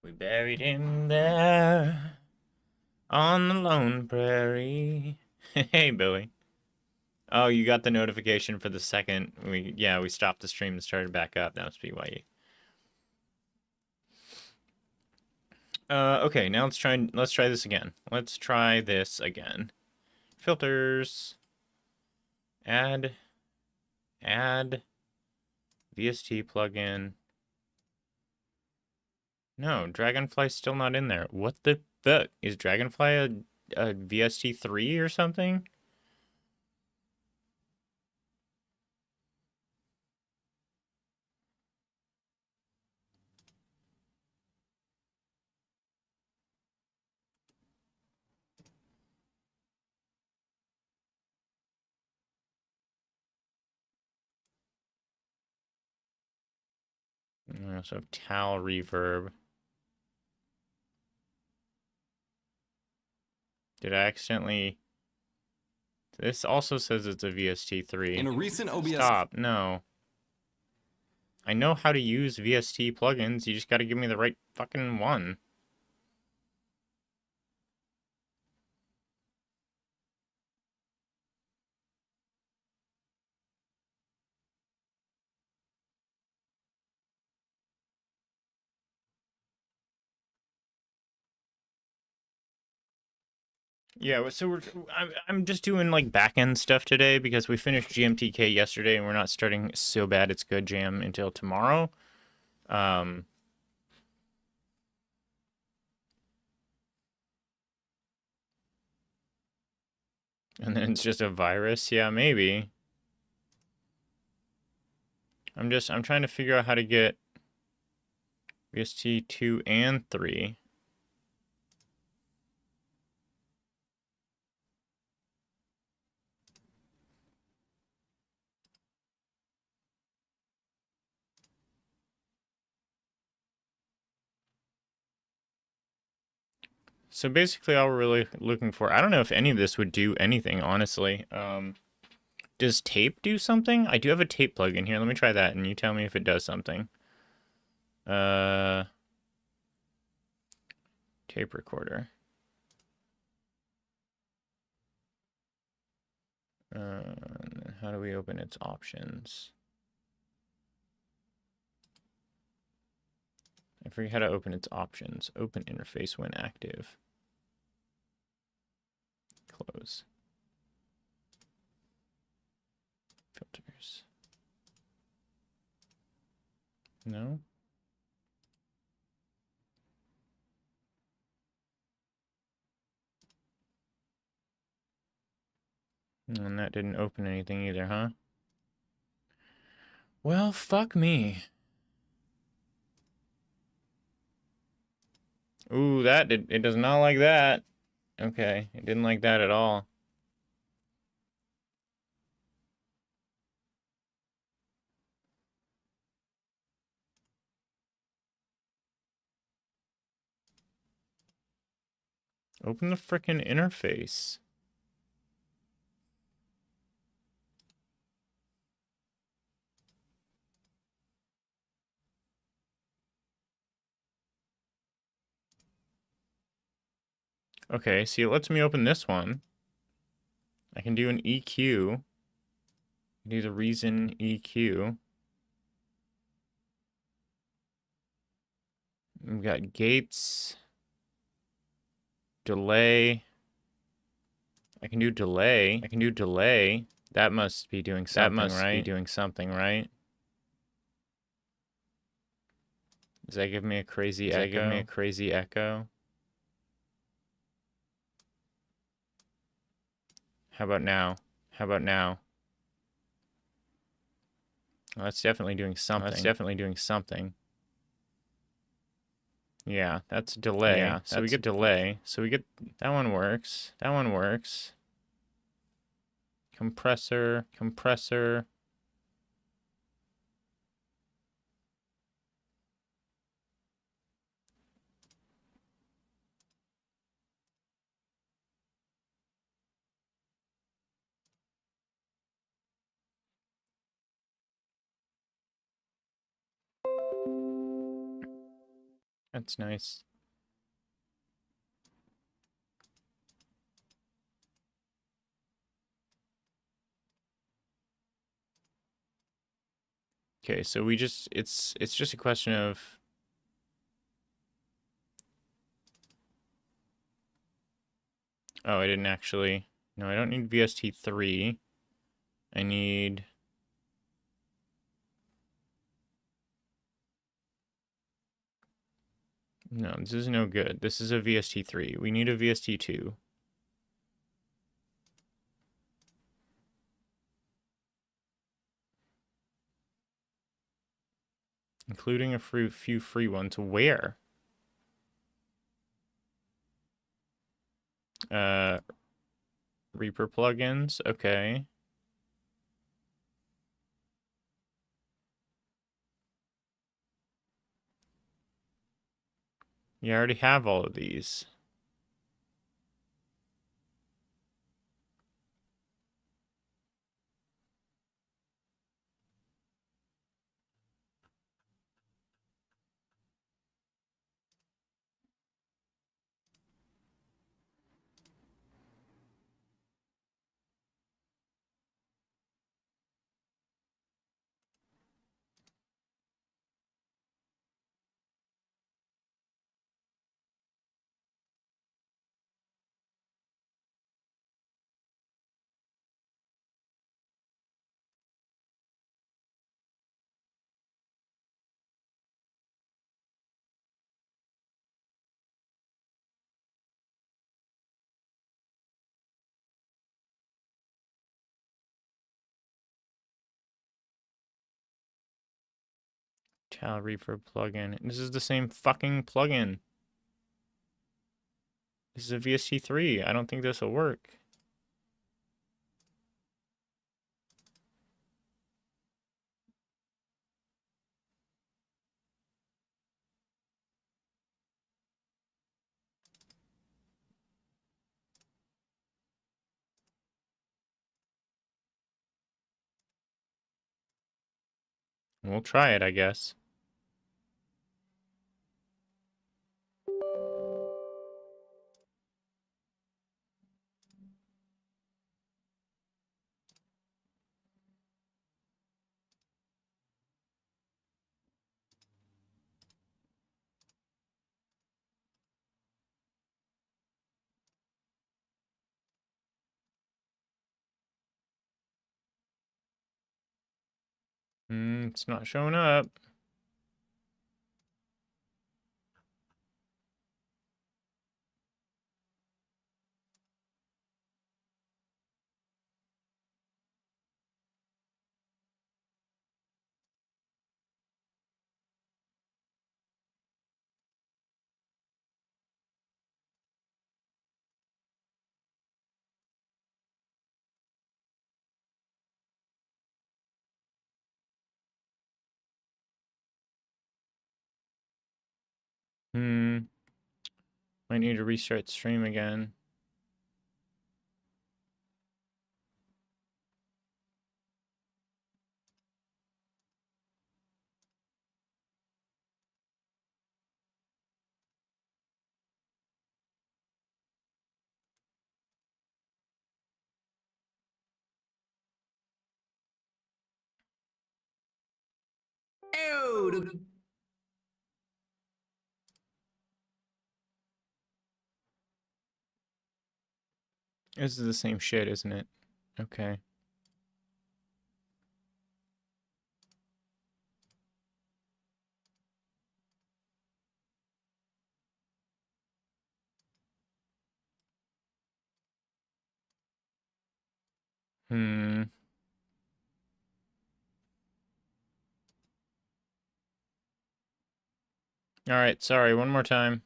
We buried him there on the lone prairie. Hey, Billy. Oh, you got the notification for the second. We stopped the stream and started back up. That must be why you. Okay, now let's try this again. Let's try this again. Filters. Add VST plugin. No, Dragonfly's still not in there. What the fuck? Is Dragonfly a VST 3 or something? We also have Tal Reverb. Did I accidentally... This also says it's a VST3. In a recent OBS... Stop, no. I know how to use VST plugins, you just gotta give me the right fucking one. Yeah, so I'm just doing like back-end stuff today because we finished GMTK yesterday and we're not starting So Bad It's Good Jam until tomorrow. And then it's just a virus. Yeah, maybe. I'm trying to figure out how to get VST 2 and 3. So basically all we're really looking for, I don't know if any of this would do anything, honestly. Does tape do something? I do have a tape plugin here. Let me try that and you tell me if it does something. Tape recorder. How do we open its options? I forget how to open its options. Open interface when active. Close. Filters. No? And that didn't open anything either, huh? Well, fuck me. Ooh, it does not like that. Okay, it didn't like that at all. Open the frickin' interface. Okay, see, it lets me open this one. I can do an EQ. Do the Reason EQ. We've got gates. Delay. I can do delay. That must be doing something, right? Does that give me a crazy echo? How about now? Oh, that's definitely doing something. Yeah, that's delay. Yeah, so we get delay. So we get that one works. Compressor. That's nice. Okay, so we just it's just a question of oh, I didn't actually. No, I don't need VST3. I need no, this is no good. This is a VST3. We need a VST2. Including a few free ones. Where? Uh, Reaper plugins. Okay. You already have all of these. Tal Reaper plugin. This is the same fucking plugin. This is a VST3. I don't think this will work. We'll try it, I guess. It's not showing up. Hmm. Might need to restart stream again. This is the same shit, isn't it? Okay. Hmm. All right, sorry, one more time.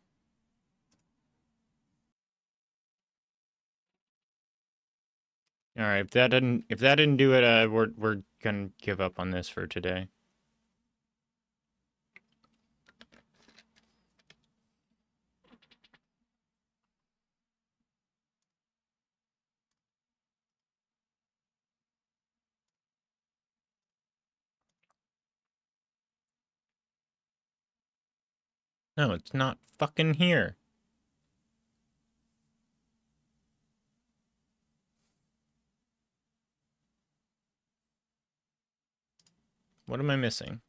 All right, if that didn't do it, we're gonna give up on this for today. No, it's not fucking here. What am I missing?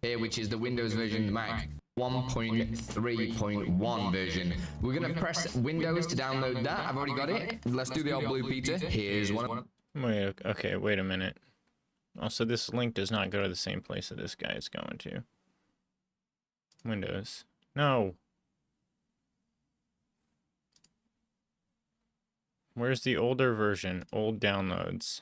Here, which is the Windows version, Mac 1.3.1 version. We're gonna press Windows to download that. I've already got it. Let's do the old Blue Peter. Here's one. Wait, okay, wait a minute. Also, this link does not go to the same place that this guy is going to. Windows. No. Where's the older version? Old downloads.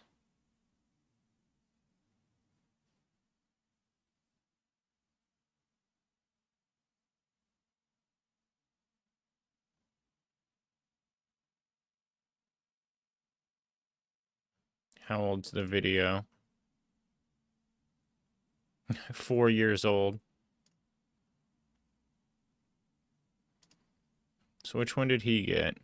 How old's the video? 4 years old. So which one did he get?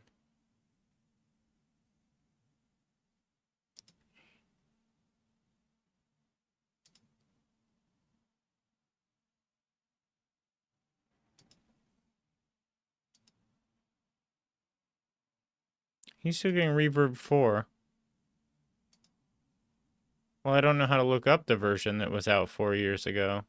He's still getting Reverb 4. Well, I don't know how to look up the version that was out 4 years ago.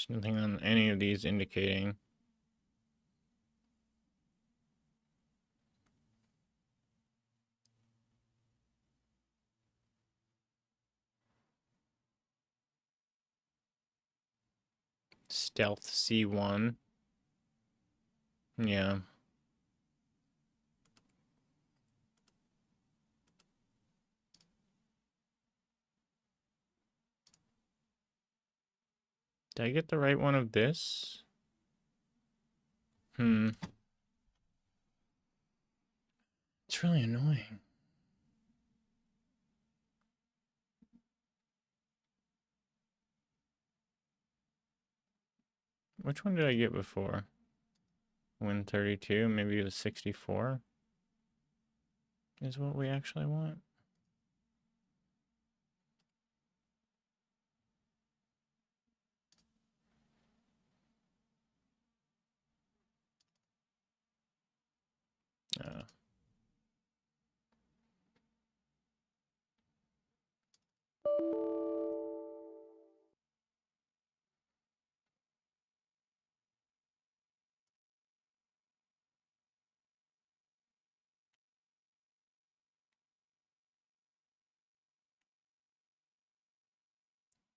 There's nothing on any of these indicating. Stealth C1. Yeah. Did I get the right one of this? It's really annoying. Which one did I get before? 132, maybe the 64 is what we actually want.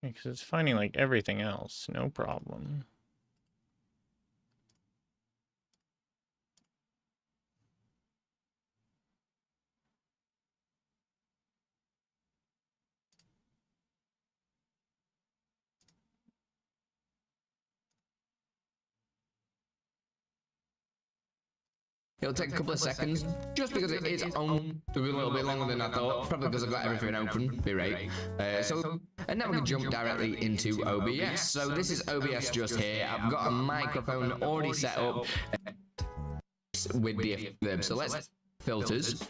Because it's finding like everything else, no problem. It'll take a couple of seconds, just because it is on to be a little bit longer than I thought, probably because I've got everything open, be right. And now we can jump directly into OBS. So this is OBS just here. I've got a microphone already set up with the verb. So let's filters.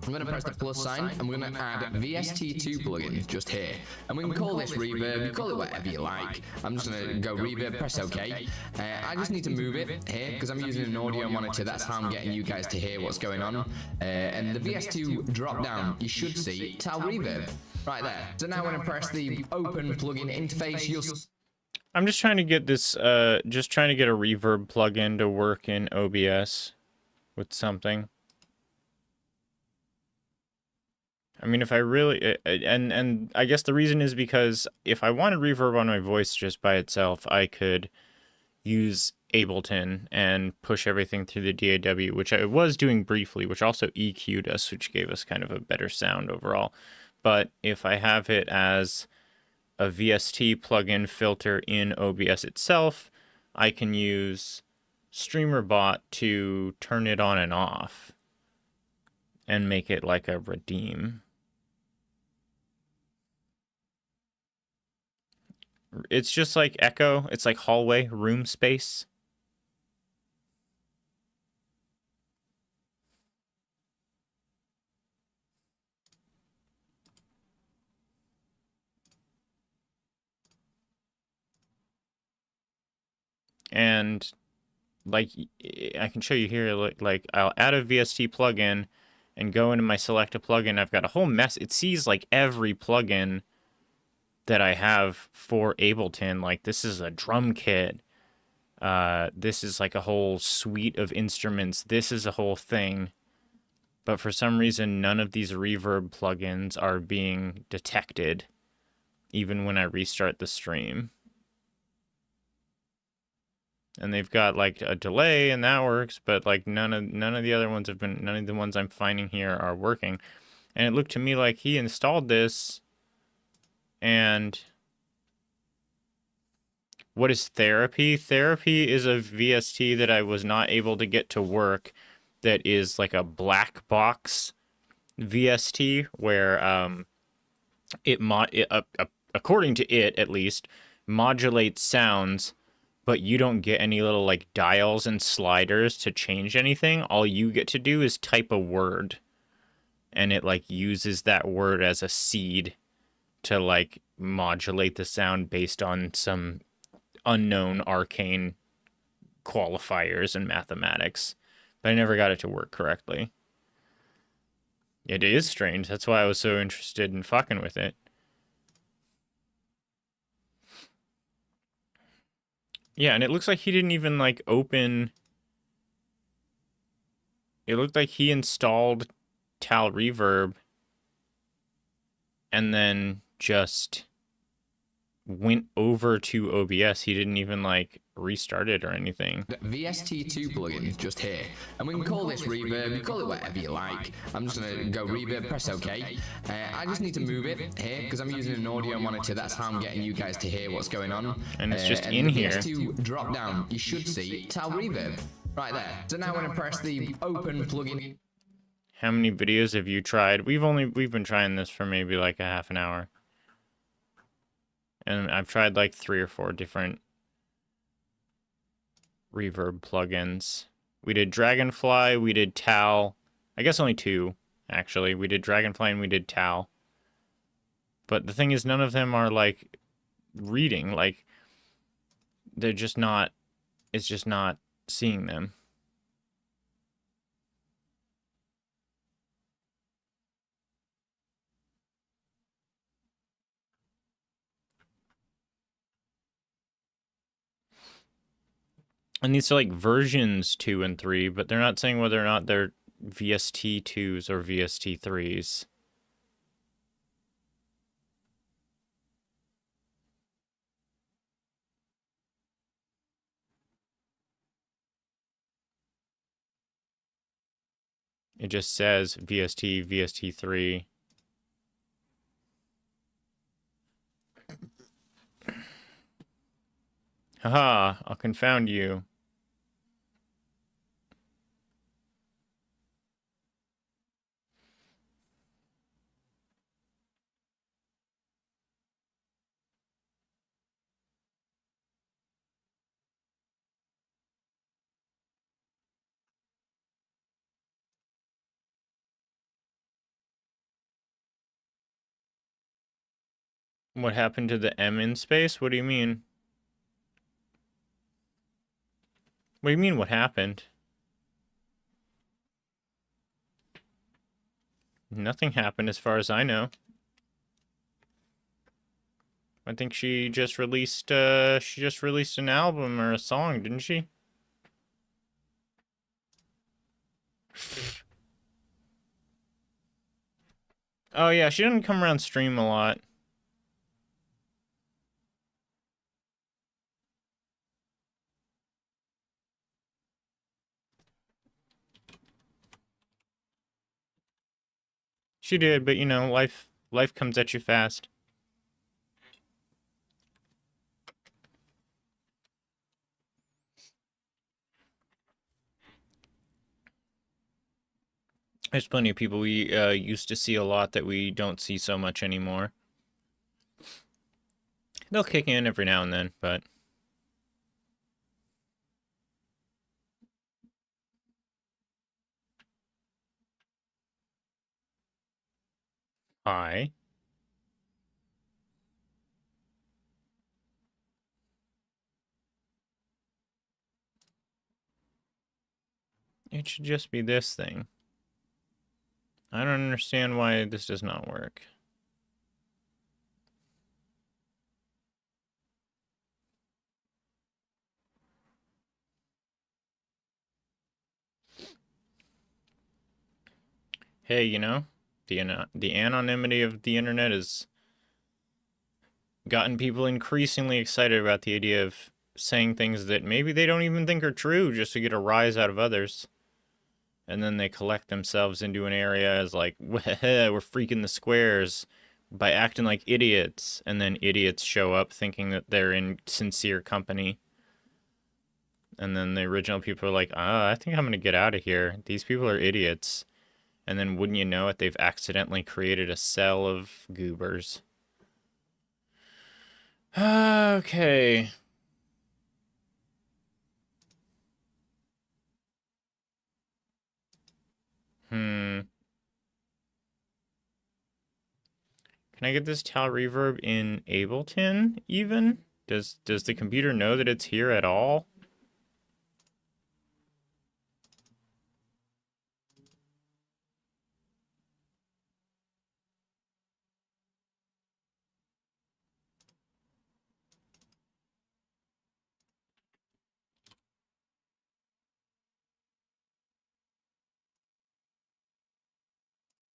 I'm going to press the plus sign, and we're going to add VST2 plugin just here. And we can call this reverb, you call it whatever you like. I'm just going to go reverb, press OK. I just need to move it here, because I'm using an audio monitor. That's how I'm getting you guys to hear what's going on. And the VS2 drop down, you should see tell reverb right there. So now when I press the open plugin interface, you'll... I'm just trying to get this, just trying to get a reverb plugin to work in OBS with something. I mean, if I really, and I guess the reason is because if I wanted reverb on my voice just by itself, I could use Ableton and push everything through the DAW, which I was doing briefly, which also EQ'd us, which gave us kind of a better sound overall. But if I have it as a VST plugin filter in OBS itself, I can use StreamerBot to turn it on and off and make it like a redeem. It's just like echo. It's like hallway, room space. And like I can show you here, like I'll add a VST plugin and go into my select a plugin. I've got a whole mess. It sees like every plugin that I have for Ableton. Like this is a drum kit. This is like a whole suite of instruments. This is a whole thing. But for some reason, none of these reverb plugins are being detected, even when I restart the stream. And they've got like a delay, and that works, but like none of the other ones have been, none of the ones I'm finding here are working. And it looked to me like he installed this, and what is Therapy? Therapy is a VST that I was not able to get to work, that is like a black box VST where according to it at least, modulates sounds, but you don't get any little like dials and sliders to change anything. All you get to do is type a word, and it like uses that word as a seed to like modulate the sound based on some unknown arcane qualifiers and mathematics. But I never got it to work correctly. It is strange. That's why I was so interested in fucking with it. Yeah, and it looks like he didn't even like open. It looked like he installed Tal Reverb and then just went over to OBS. He didn't even like restart it or anything. The VST2 plugin just here, and we can call this reverb, you call it whatever you like. I'm just gonna go reverb, press OK. I just need to move it here because I'm using an audio monitor. That's how I'm getting you guys to hear what's going on. And it's just and in the here. VST2 drop down, you should see Tal Reverb right there. So now when I press the open plugin. How many videos have you tried? We've been trying this for maybe like a half an hour. And I've tried like 3 or 4 different reverb plugins. We did Dragonfly, we did Tal. I guess only 2, actually. We did Dragonfly and we did Tal. But the thing is, none of them are like reading. Like, they're just not, it's just not seeing them. And these are like versions 2 and 3, but they're not saying whether or not they're VST2s or VST3s. It just says VST, VST3. Haha, I'll confound you. What happened to the M in space? What do you mean? What do you mean, what happened? Nothing happened as far as I know. I think she just released an album or a song, didn't she? Oh yeah, she doesn't come around stream a lot. She did, but you know, life comes at you fast. There's plenty of people we used to see a lot that we don't see so much anymore. They'll kick in every now and then, but... Hi. It should just be this thing. I don't understand why this does not work. Hey, you know, the anonymity of the internet has gotten people increasingly excited about the idea of saying things that maybe they don't even think are true just to get a rise out of others. And then they collect themselves into an area as like, we're freaking the squares by acting like idiots. And then idiots show up thinking that they're in sincere company. And then the original people are like, I think I'm going to get out of here. These people are idiots. And then wouldn't you know it, they've accidentally created a cell of goobers. Okay. Can I get this tau reverb in Ableton even? Does the computer know that it's here at all?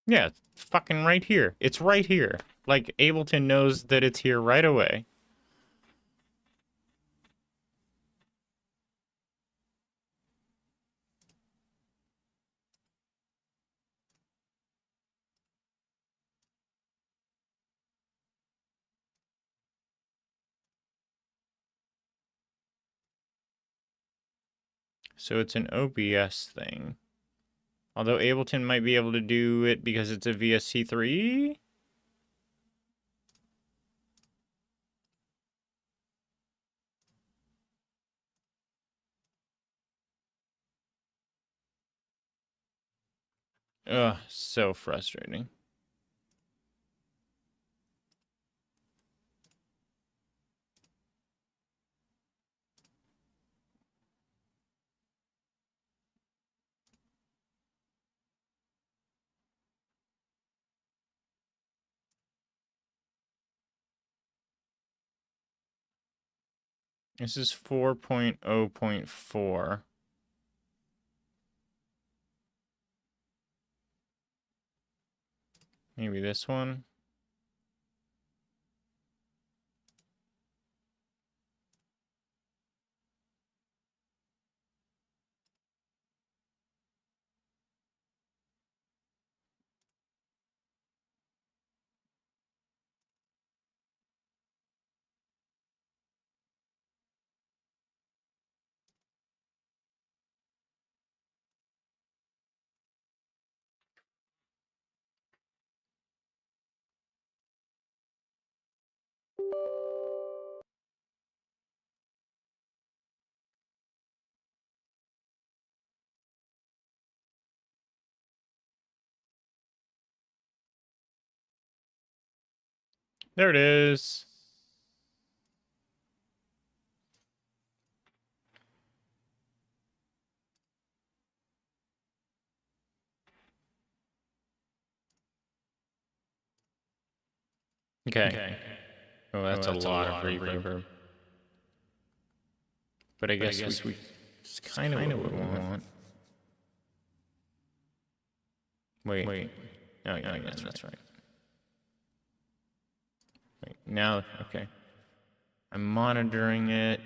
Yeah, it's fucking right here. It's right here. Like, Ableton knows that it's here right away. So it's an OBS thing. Although Ableton might be able to do it because it's a VST3? Ugh, so frustrating. This is 4.0.4. Maybe this one? There it is. Okay. Oh, that's a lot of reverb. But I guess it's kind of what we want. Wait. Oh, yeah, that's right. Wait, now, okay. I'm monitoring it.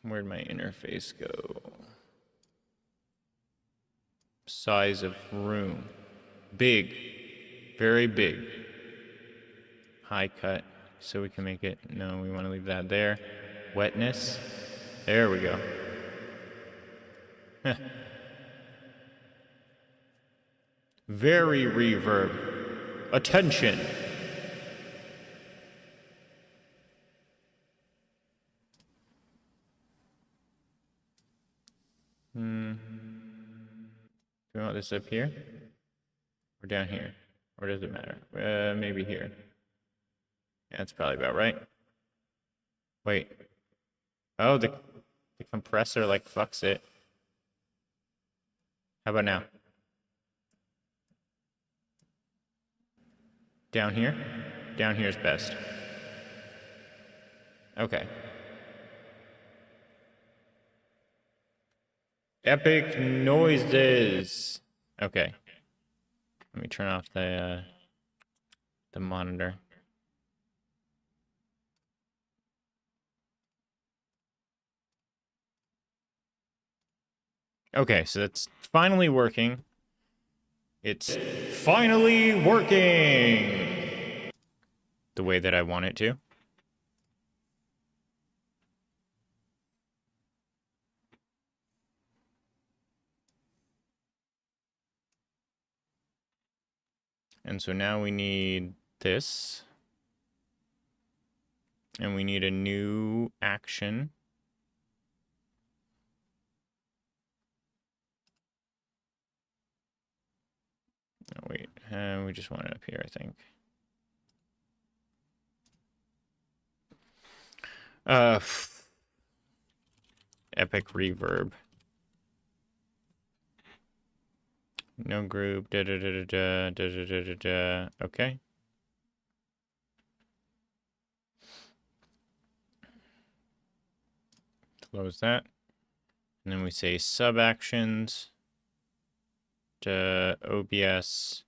Where'd my interface go? Size of room. Big. Very big. High cut. So we can make it... No, we want to leave that there. Wetness. There we go. Heh. Very reverb. Attention. Do we want this up here? Or down here? Or does it matter? Maybe here. Yeah, that's probably about right. Wait. Oh, the compressor like fucks it. How about now? Down here? Down here is best. Okay. Epic noises. Okay. Let me turn off the monitor. Okay, so that's finally working. It's finally working the way that I want it to. And so now we need this. And we need a new action. Oh, wait. We just want it up here, I think. Epic reverb. No group. Da da da da da da da da da. Okay. Close that. And then we say sub actions. OBS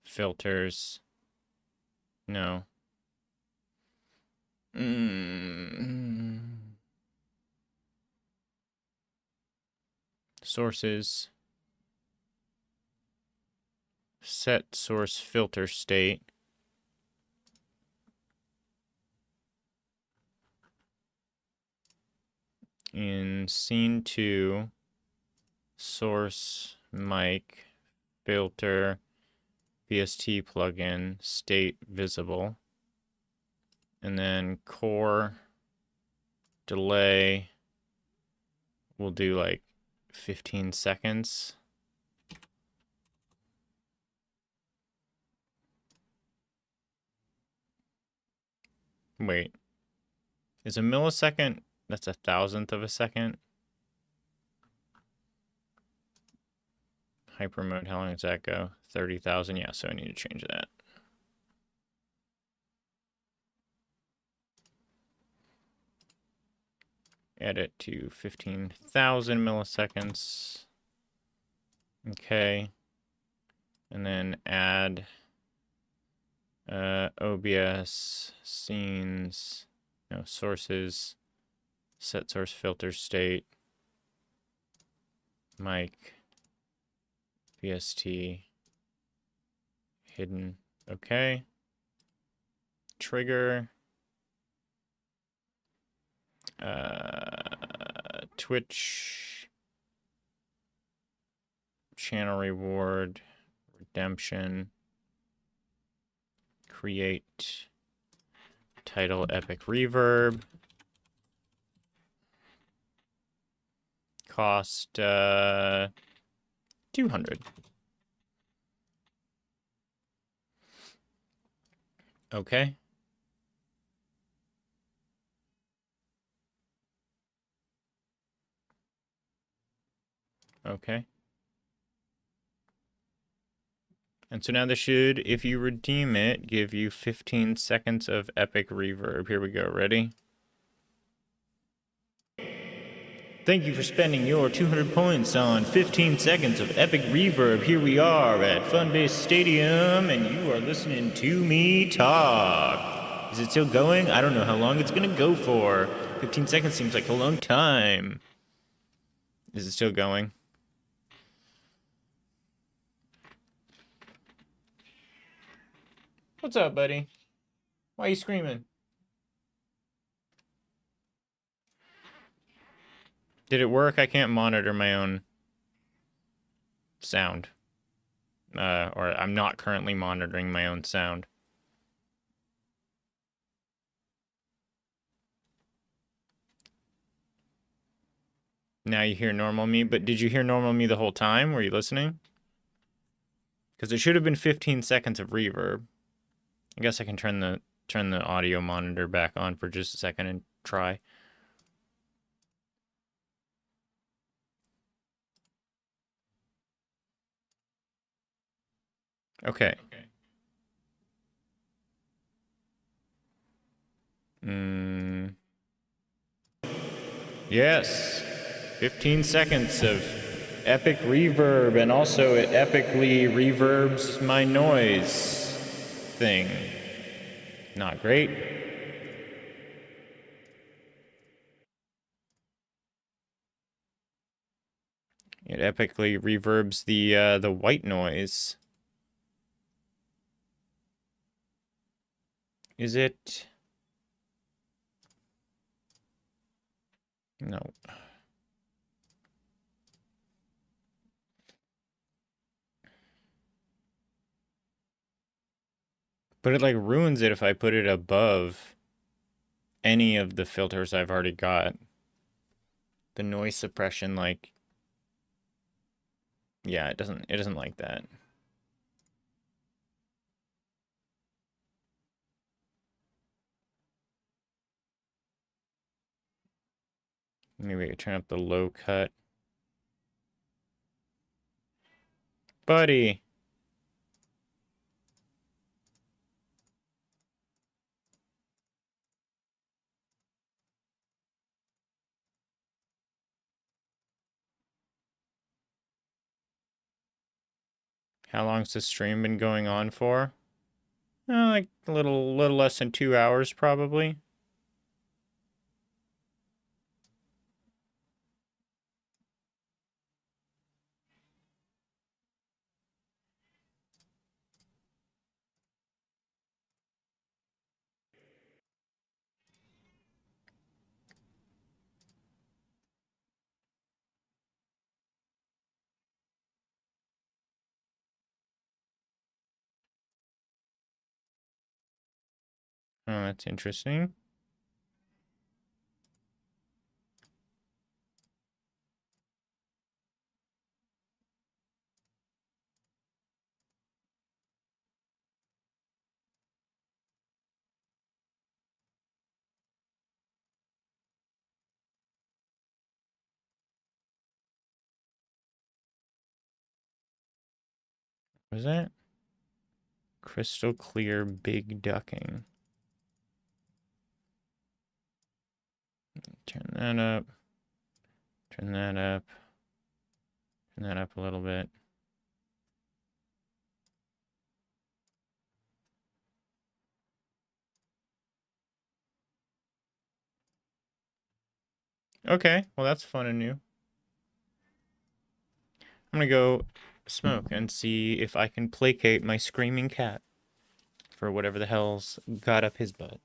filters. No. Sources. Set source filter state. In scene 2, source mic filter VST plugin state visible, and then core delay we'll do like 15 seconds. Wait, is a millisecond? That's 1,000th of a second. Hyper mode, how long does that go? 30,000, yeah, so I need to change that. Add it to 15,000 milliseconds. Okay. And then add OBS scenes, no, sources, set source filter state, mic, VST, hidden, okay. Trigger, Twitch, channel reward, redemption, create, title epic reverb, cost 200. Okay. Okay. And so now this should, if you redeem it, give you 15 seconds of epic reverb. Here we go. Ready? Thank you for spending your 200 points on 15 seconds of epic reverb. Here we are at Funbase Stadium, and you are listening to me talk. Is it still going? I don't know how long it's gonna go for. 15 seconds seems like a long time. Is it still going? What's up, buddy? Why are you screaming? Did it work? I can't monitor my own sound. Or I'm not currently monitoring my own sound. Now you hear normal me, but did you hear normal me the whole time? Were you listening? Because it should have been 15 seconds of reverb. I guess I can turn the audio monitor back on for just a second and try. Okay. Yes. 15 seconds of epic reverb, and also it epically reverbs my noise thing. Not great. It epically reverbs the white noise. Is it? No. But it like ruins it if I put it above any of the filters I've already got. The noise suppression, like, yeah, it doesn't like that. Maybe I could turn up the low cut. Buddy. How long's the stream been going on for? Like a little less than 2 hours, probably. Oh, that's interesting. What was that? Crystal clear big ducking. Turn that up. Turn that up. Turn that up a little bit. Okay, well that's fun and new. I'm gonna go smoke and see if I can placate my screaming cat for whatever the hell's got up his butt.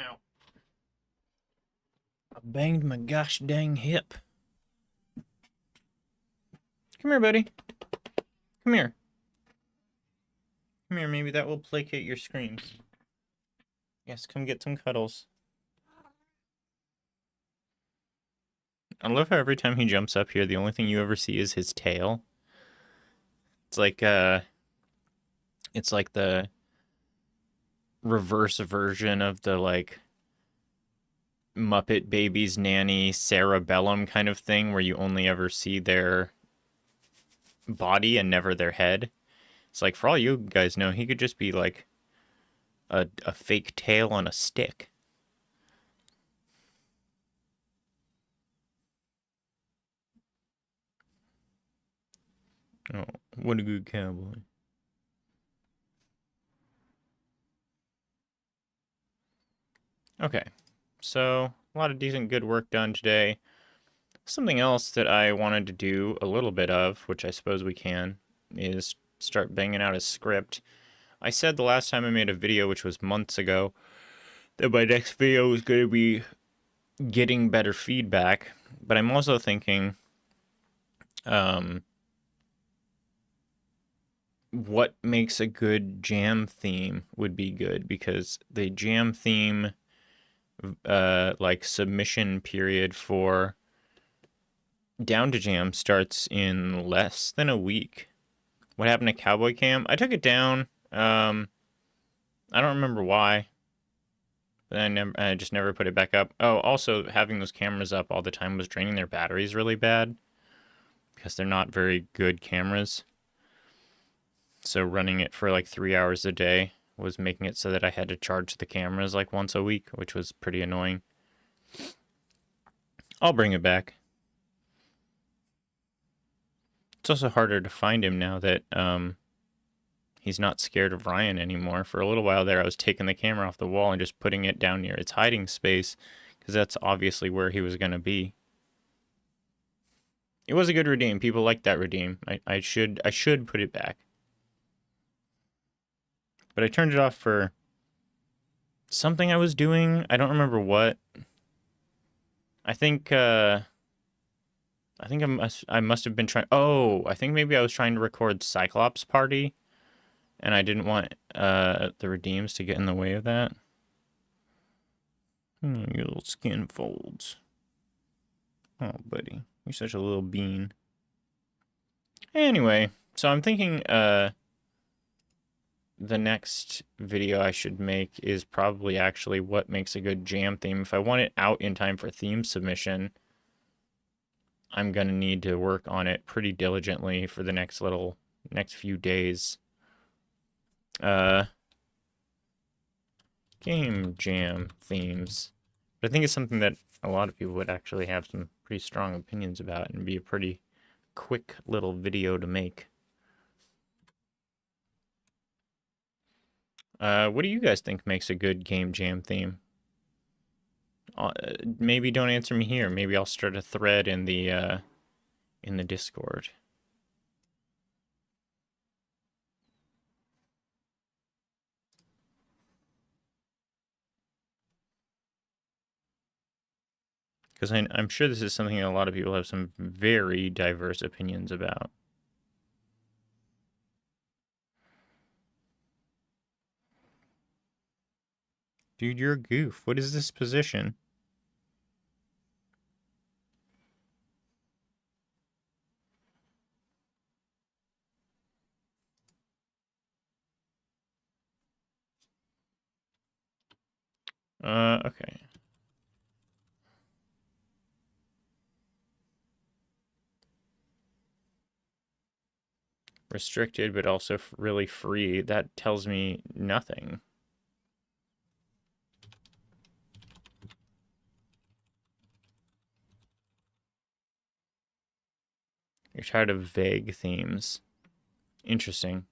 Ow. I banged my gosh dang hip. Come here, buddy. Come here. Come here, maybe that will placate your screams. Yes, come get some cuddles. I love how every time he jumps up here, the only thing you ever see is his tail. It's like the reverse version of the like Muppet Babies Nanny cerebellum kind of thing where you only ever see their body and never their head. It's like, for all you guys know, he could just be like a fake tail on a stick. Oh, what a good cowboy. Okay, so a lot of decent good work done today. Something else that I wanted to do a little bit of, which I suppose we can, is start banging out a script. I said the last time I made a video, which was months ago, that my next video was going to be getting better feedback, but I'm also thinking, what makes a good jam theme would be good, because the jam theme like submission period for Down to Jam starts in less than a week. What happened to Cowboy Cam? I took it down. I don't remember why, but I just never put it back up. Oh, also having those cameras up all the time was draining their batteries really bad because they're not very good cameras. So running it for like 3 hours a day was making it so that I had to charge the cameras like once a week, which was pretty annoying. I'll bring it back. It's also harder to find him now that he's not scared of Ryan anymore. For a little while there, I was taking the camera off the wall and just putting it down near its hiding space, because that's obviously where he was going to be. It was a good redeem. People liked that redeem. I should put it back. But I turned it off for something I was doing. I don't remember what. I think I must have been trying. Oh, I think maybe I was trying to record Cyclops Party, and I didn't want the redeems to get in the way of that. Your little skin folds. Oh, buddy, you're such a little bean. Anyway, so I'm thinking the next video I should make is probably actually what makes a good jam theme. If I want it out in time for theme submission, I'm going to need to work on it pretty diligently for the next few days. Game jam themes. But I think it's something that a lot of people would actually have some pretty strong opinions about and be a pretty quick little video to make. What do you guys think makes a good game jam theme? Maybe don't answer me here. Maybe I'll start a thread in the Discord. Because I'm sure this is something that a lot of people have some very diverse opinions about. Dude, you're a goof. What is this position? Okay. Restricted, but also really free. That tells me nothing. You're tired of vague themes. Interesting.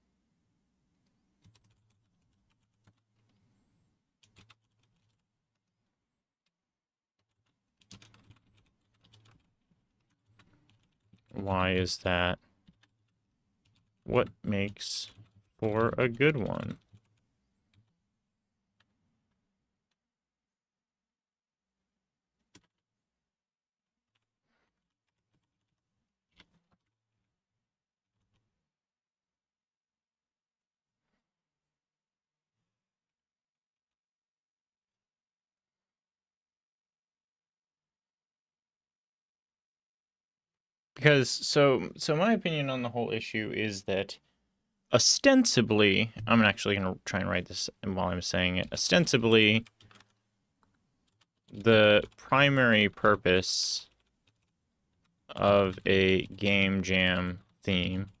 Why is that? What makes for a good one? Because so my opinion on the whole issue is that ostensibly, I'm actually going to try and write this while I'm saying it. Ostensibly, the primary purpose of a game jam theme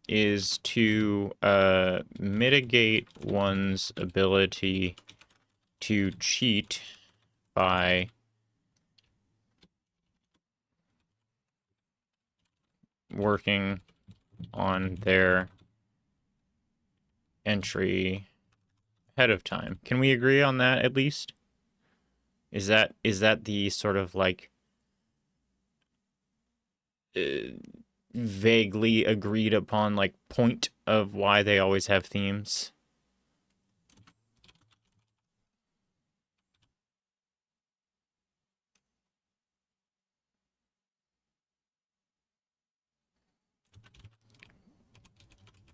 is to mitigate one's ability to cheat by working on their entry ahead of time. Can we agree on that at least? Is that the sort of like vaguely agreed upon like point of why they always have themes?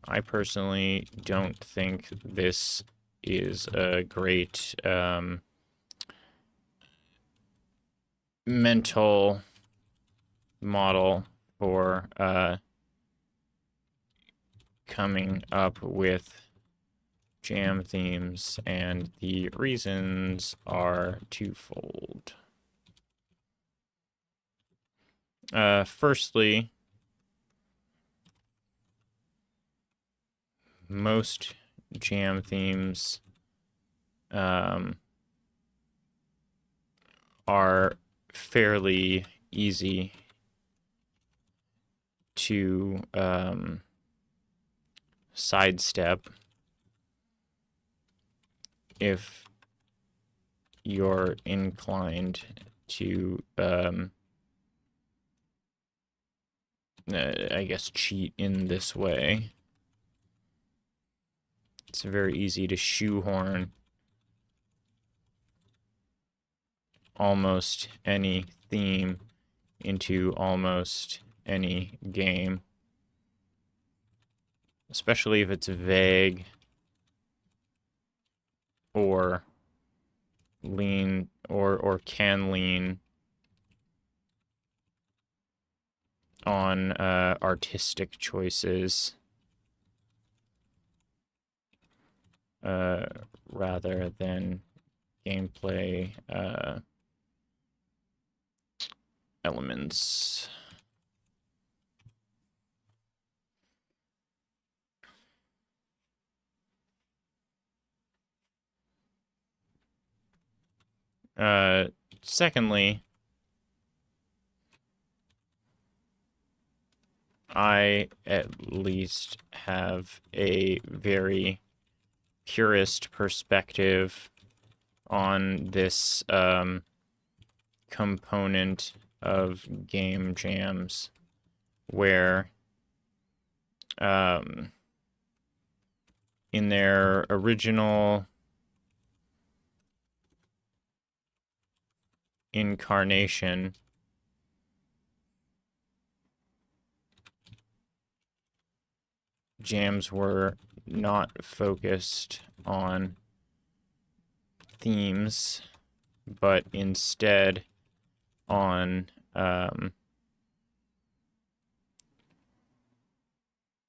I personally don't think this is a great mental model for coming up with jam themes, and the reasons are twofold. Firstly, most jam themes are fairly easy to sidestep if you're inclined to I guess cheat in this way. It's very easy to shoehorn almost any theme into almost any game, especially if it's vague or lean or can lean on artistic choices rather than gameplay elements. Secondly, I at least have a very purist perspective on this component of game jams, where in their original incarnation, jams were not focused on themes, but instead on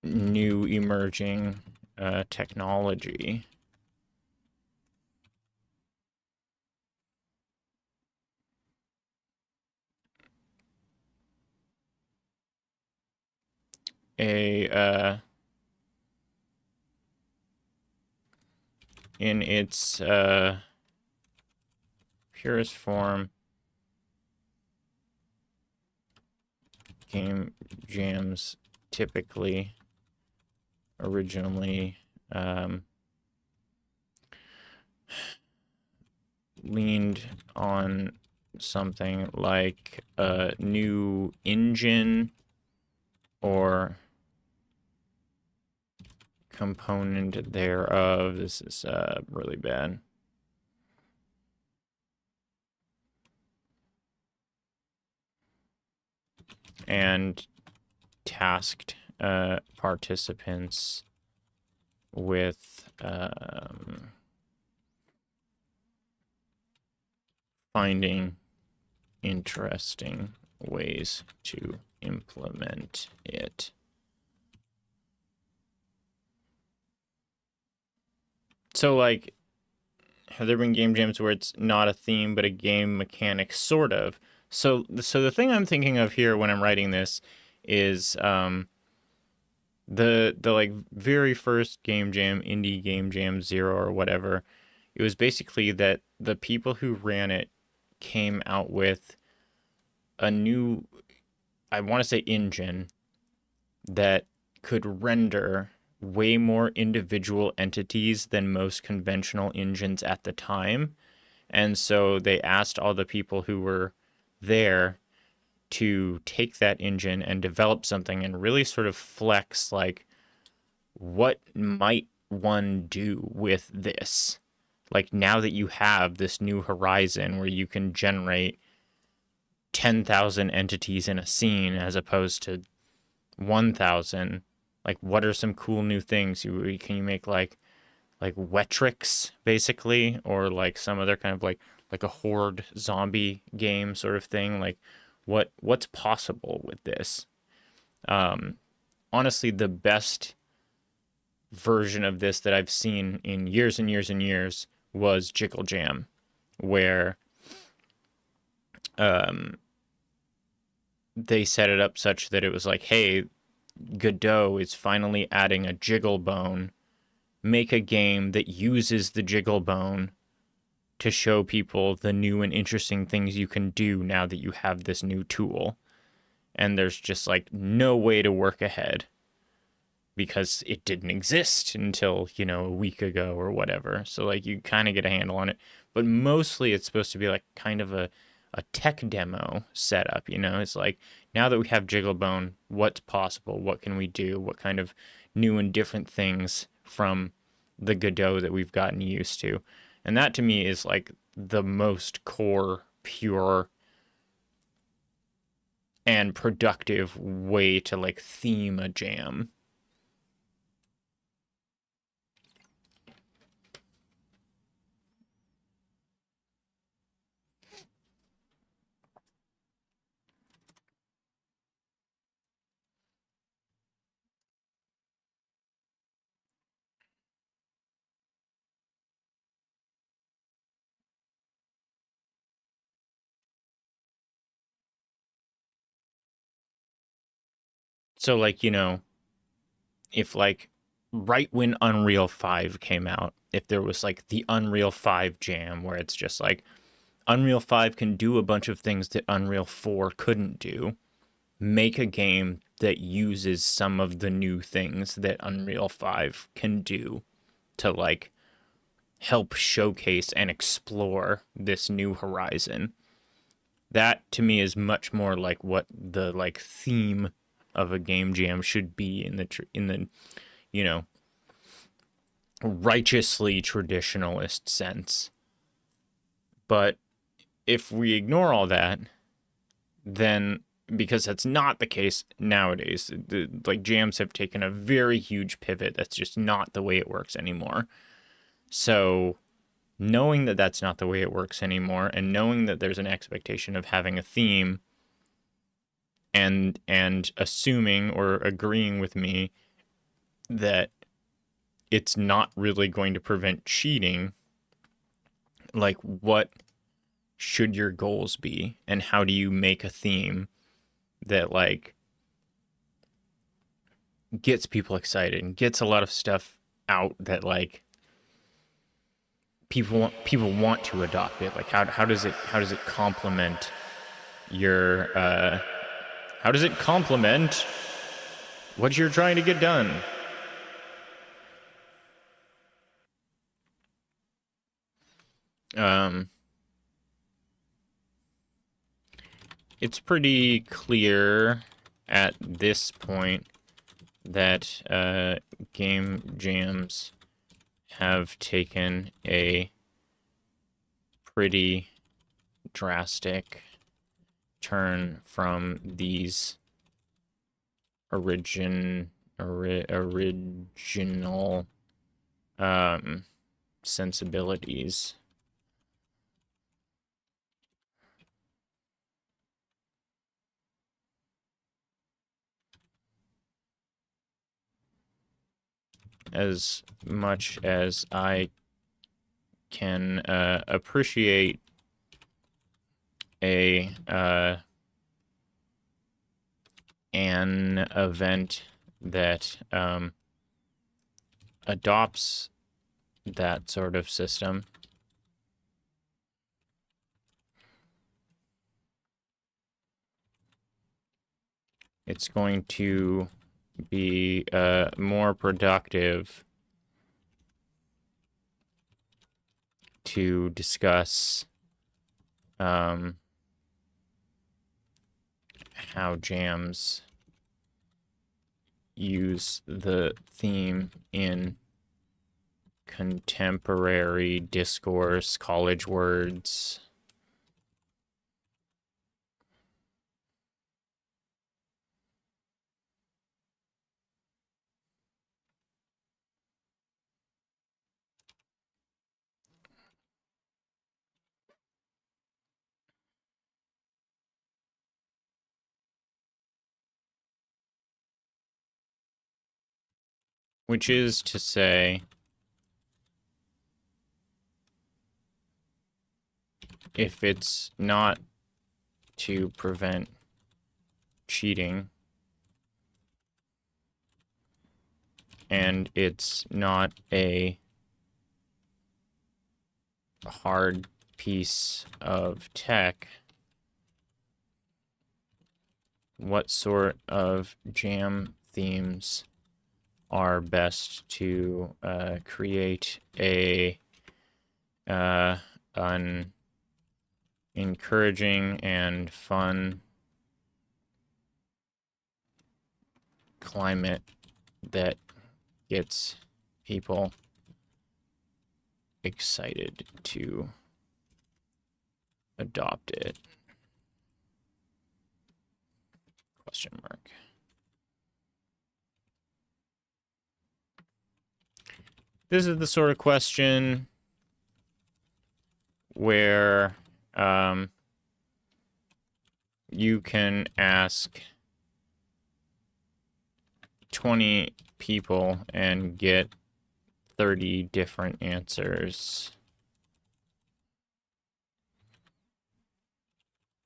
new emerging technology. In its purest form, game jams typically originally leaned on something like a new engine or component thereof. This is really bad. And tasked participants with finding interesting ways to implement it. So, like, have there been game jams where it's not a theme but a game mechanic, sort of? So the thing I'm thinking of here when I'm writing this is the like very first game jam, Indie Game Jam 0 or whatever. It was basically that the people who ran it came out with a new, I want to say, engine that could render way more individual entities than most conventional engines at the time. And so they asked all the people who were there to take that engine and develop something and really sort of flex, like, what might one do with this? Like, now that you have this new horizon where you can generate 10,000 entities in a scene as opposed to 1,000, like, what are some cool new things? Can you make like Wetrix, basically, or like some other kind of like a horde zombie game sort of thing? Like, what's possible with this? Honestly, the best version of this that I've seen in years and years and years was Jiggle Jam, where they set it up such that it was like, hey, Godot is finally adding a jiggle bone. Make a game that uses the jiggle bone to show people the new and interesting things you can do now that you have this new tool. And there's just like no way to work ahead because it didn't exist until, a week ago or whatever. So like you kind of get a handle on it, but mostly it's supposed to be like kind of a tech demo setup, It's like, now that we have Jigglebone, what's possible? What can we do? What kind of new and different things from the Godot that we've gotten used to? And that to me is like the most core, pure, and productive way to like theme a jam. So, like, if, like, right when Unreal 5 came out, if there was, like, the Unreal 5 jam where it's just, like, Unreal 5 can do a bunch of things that Unreal 4 couldn't do, make a game that uses some of the new things that Unreal 5 can do to, like, help showcase and explore this new horizon. That, to me, is much more like what the, like, theme of a game jam should be in the righteously traditionalist sense. But if we ignore all that, then, because that's not the case nowadays, like, jams have taken a very huge pivot. That's just not the way it works anymore. So knowing that that's not the way it works anymore, and knowing that there's an expectation of having a theme, and assuming or agreeing with me that it's not really going to prevent cheating, like, what should your goals be, and how do you make a theme that, like, gets people excited and gets a lot of stuff out that, like, people want to adopt it? Like, how does it complement your how does it complement what you're trying to get done? It's pretty clear at this point that game jams have taken a pretty drastic turn from these original sensibilities. as much as I can appreciate an event that adopts that sort of system, it's going to be more productive to discuss how jams use the theme in contemporary discourse, college words. Which is to say, if it's not to prevent cheating, and it's not a hard piece of tech, what sort of jam themes are best to create an encouraging and fun climate that gets people excited to adopt it? Question mark. This is the sort of question where you can ask 20 people and get 30 different answers,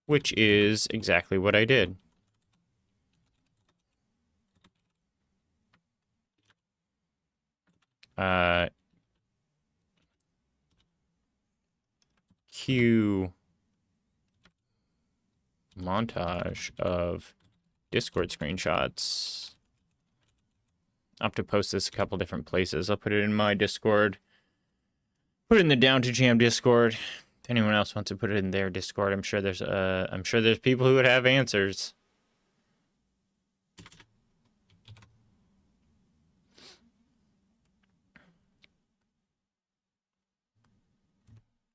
which is exactly what I did. Cue montage of Discord screenshots. I'll have to post this a couple different places. I'll put it in my Discord. Put it in the Down to Jam Discord. If anyone else wants to put it in their Discord, I'm sure there's people who would have answers.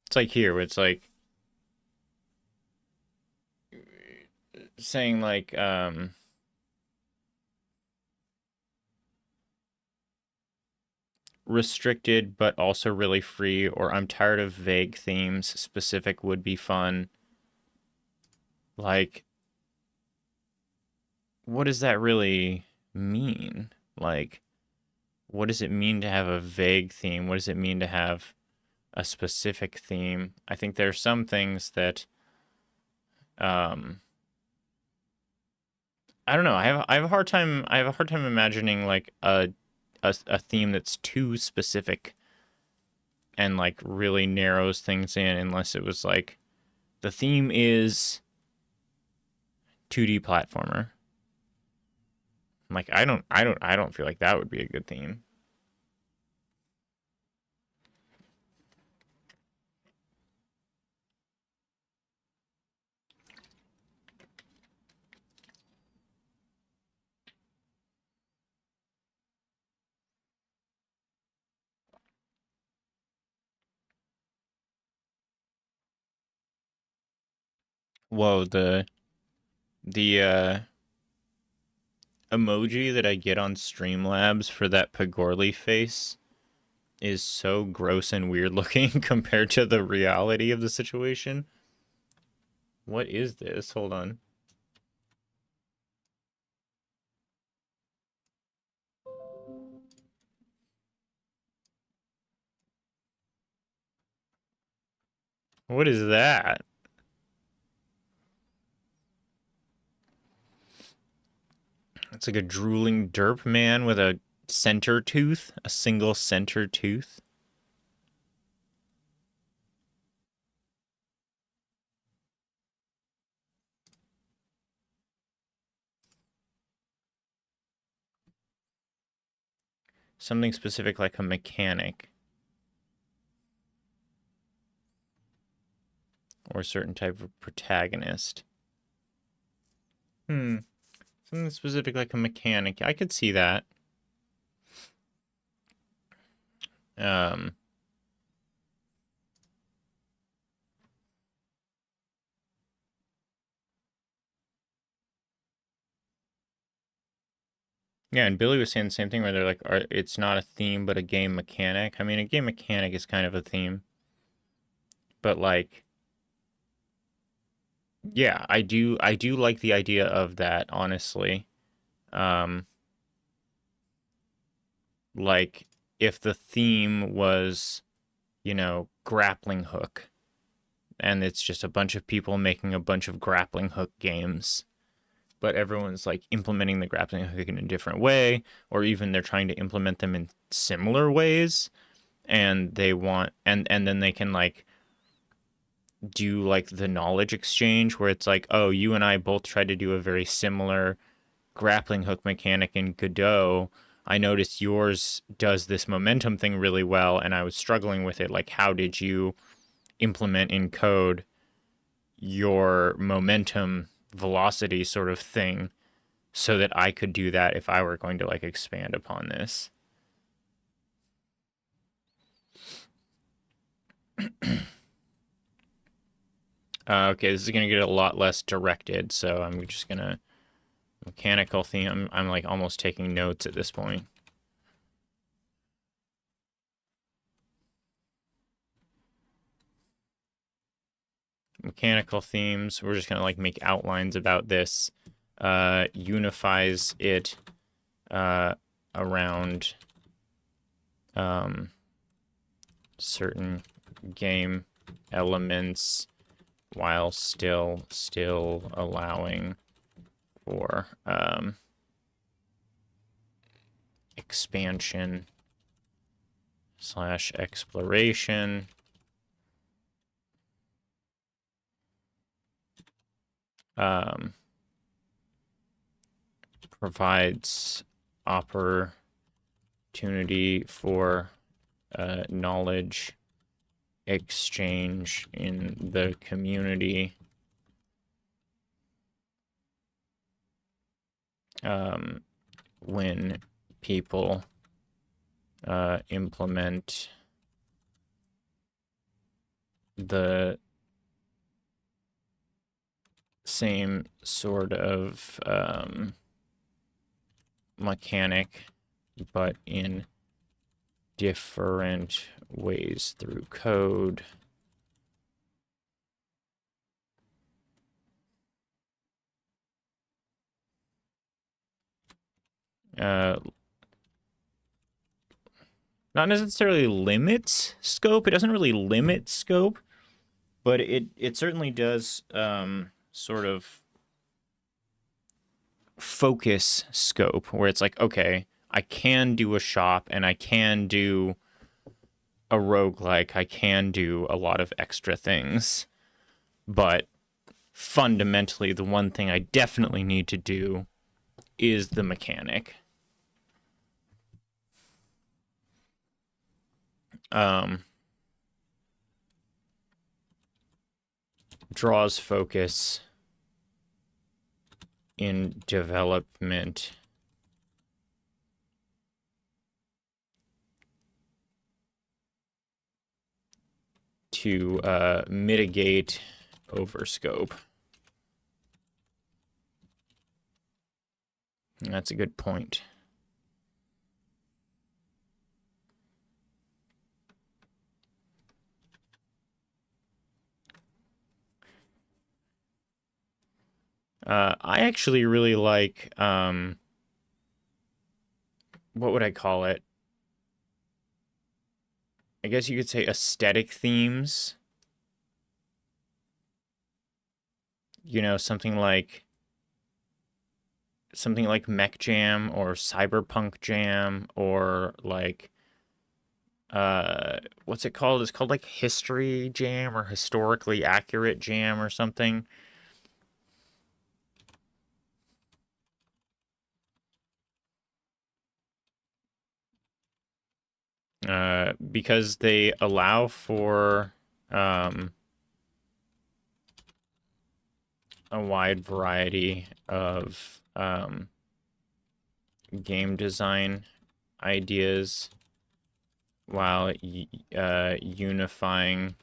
It's like here, where it's like saying like restricted but also really free, or I'm tired of vague themes, specific would be fun. Like, what does that really mean? Like, what does it mean to have a vague theme? What does it mean to have a specific theme? I think there are some things that I don't know. I have a hard time imagining like a theme that's too specific and like really narrows things in, unless it was like the theme is 2D platformer. Like I don't feel like that would be a good theme. Whoa, the emoji that I get on Streamlabs for that Pagorli face is so gross and weird looking compared to the reality of the situation. What is this? Hold on. What is that? It's like a drooling derp man with a center tooth, a single center tooth. Something specific like a mechanic. Or a certain type of protagonist. Something specific like a mechanic. I could see that. Yeah, and Billy was saying the same thing where they're like, it's not a theme, but a game mechanic. I mean, a game mechanic is kind of a theme. But like, yeah, I do like the idea of that, honestly. Like, if the theme was, you know, grappling hook, and it's just a bunch of people making a bunch of grappling hook games, but everyone's like implementing the grappling hook in a different way, or even they're trying to implement them in similar ways, and they want, and then they can like do like the knowledge exchange where it's like, oh, you and I both tried to do a very similar grappling hook mechanic in Godot. I noticed yours does this momentum thing really well, and I was struggling with it. Like, how did you implement in code your momentum velocity sort of thing so that I could do that if I were going to like expand upon this? Okay, this is going to get a lot less directed, so I'm just going to... Mechanical theme. I'm like almost taking notes at this point. Mechanical themes. We're just going to like make outlines about this. Unifies it around certain game elements while still allowing for expansion / exploration. Provides opportunity for knowledge exchange in the community. When people implement the same sort of mechanic, but in different ways through code. Not necessarily limits scope. It doesn't really limit scope, but it certainly does sort of focus scope, where it's like, okay, I can do a shop and I can do a roguelike, I can do a lot of extra things, but fundamentally the one thing I definitely need to do is the mechanic. Draws focus in development to mitigate overscope. And that's a good point. I actually really like, what would I call it? I guess you could say aesthetic themes you know, something like Mech Jam or Cyberpunk Jam or like what's it called? It's called like History Jam or Historically Accurate Jam or something. Because they allow for a wide variety of game design ideas while unifying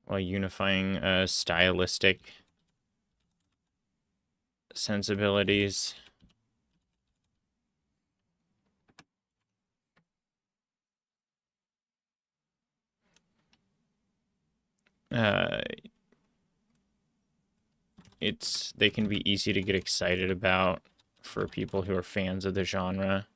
the stylistic sensibilities. They can be easy to get excited about for people who are fans of the genre.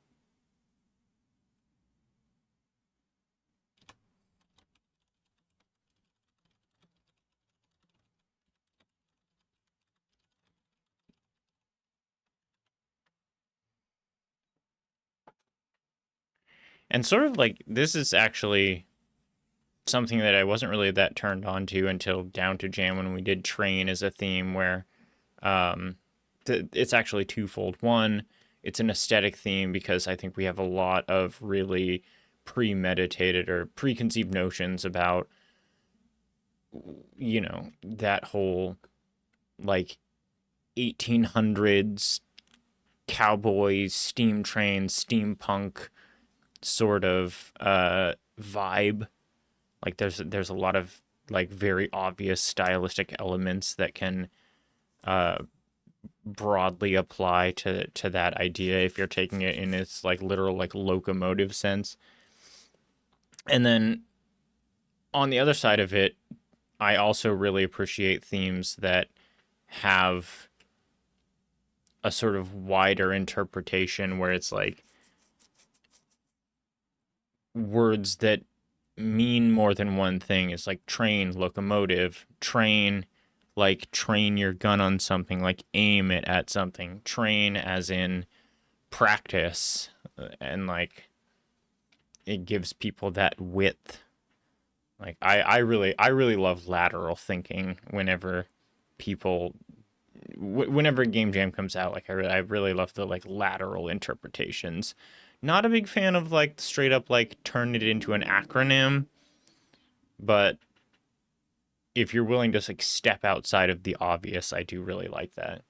And sort of like, this is actually something that I wasn't really that turned on to until Down to Jam when we did Train as a theme, where it's actually twofold. One, it's an aesthetic theme because I think we have a lot of really premeditated or preconceived notions about, you know, that whole like 1800s cowboys, steam trains, steampunk sort of vibe. Like there's a lot of like very obvious stylistic elements that can broadly apply to that idea if you're taking it in its like literal like locomotive sense. And then on the other side of it, I also really appreciate themes that have a sort of wider interpretation where it's like words that mean more than one thing. It's like train, locomotive, train, like train your gun on something, like aim it at something, train as in practice, and like it gives people that width. Like I really love lateral thinking whenever whenever Game Jam comes out. Like I really love the like lateral interpretations. Not a big fan of like straight up like turn it into an acronym, but if you're willing to like step outside of the obvious, I do really like that.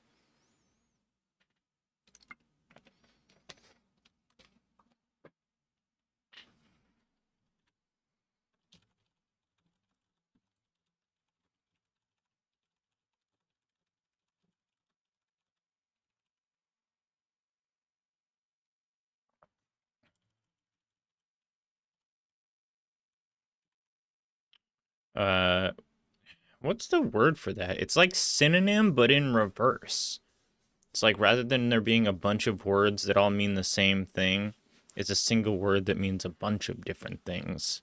Uh, what's the word for that? It's like synonym, but in reverse. It's like rather than there being a bunch of words that all mean the same thing, it's a single word that means a bunch of different things.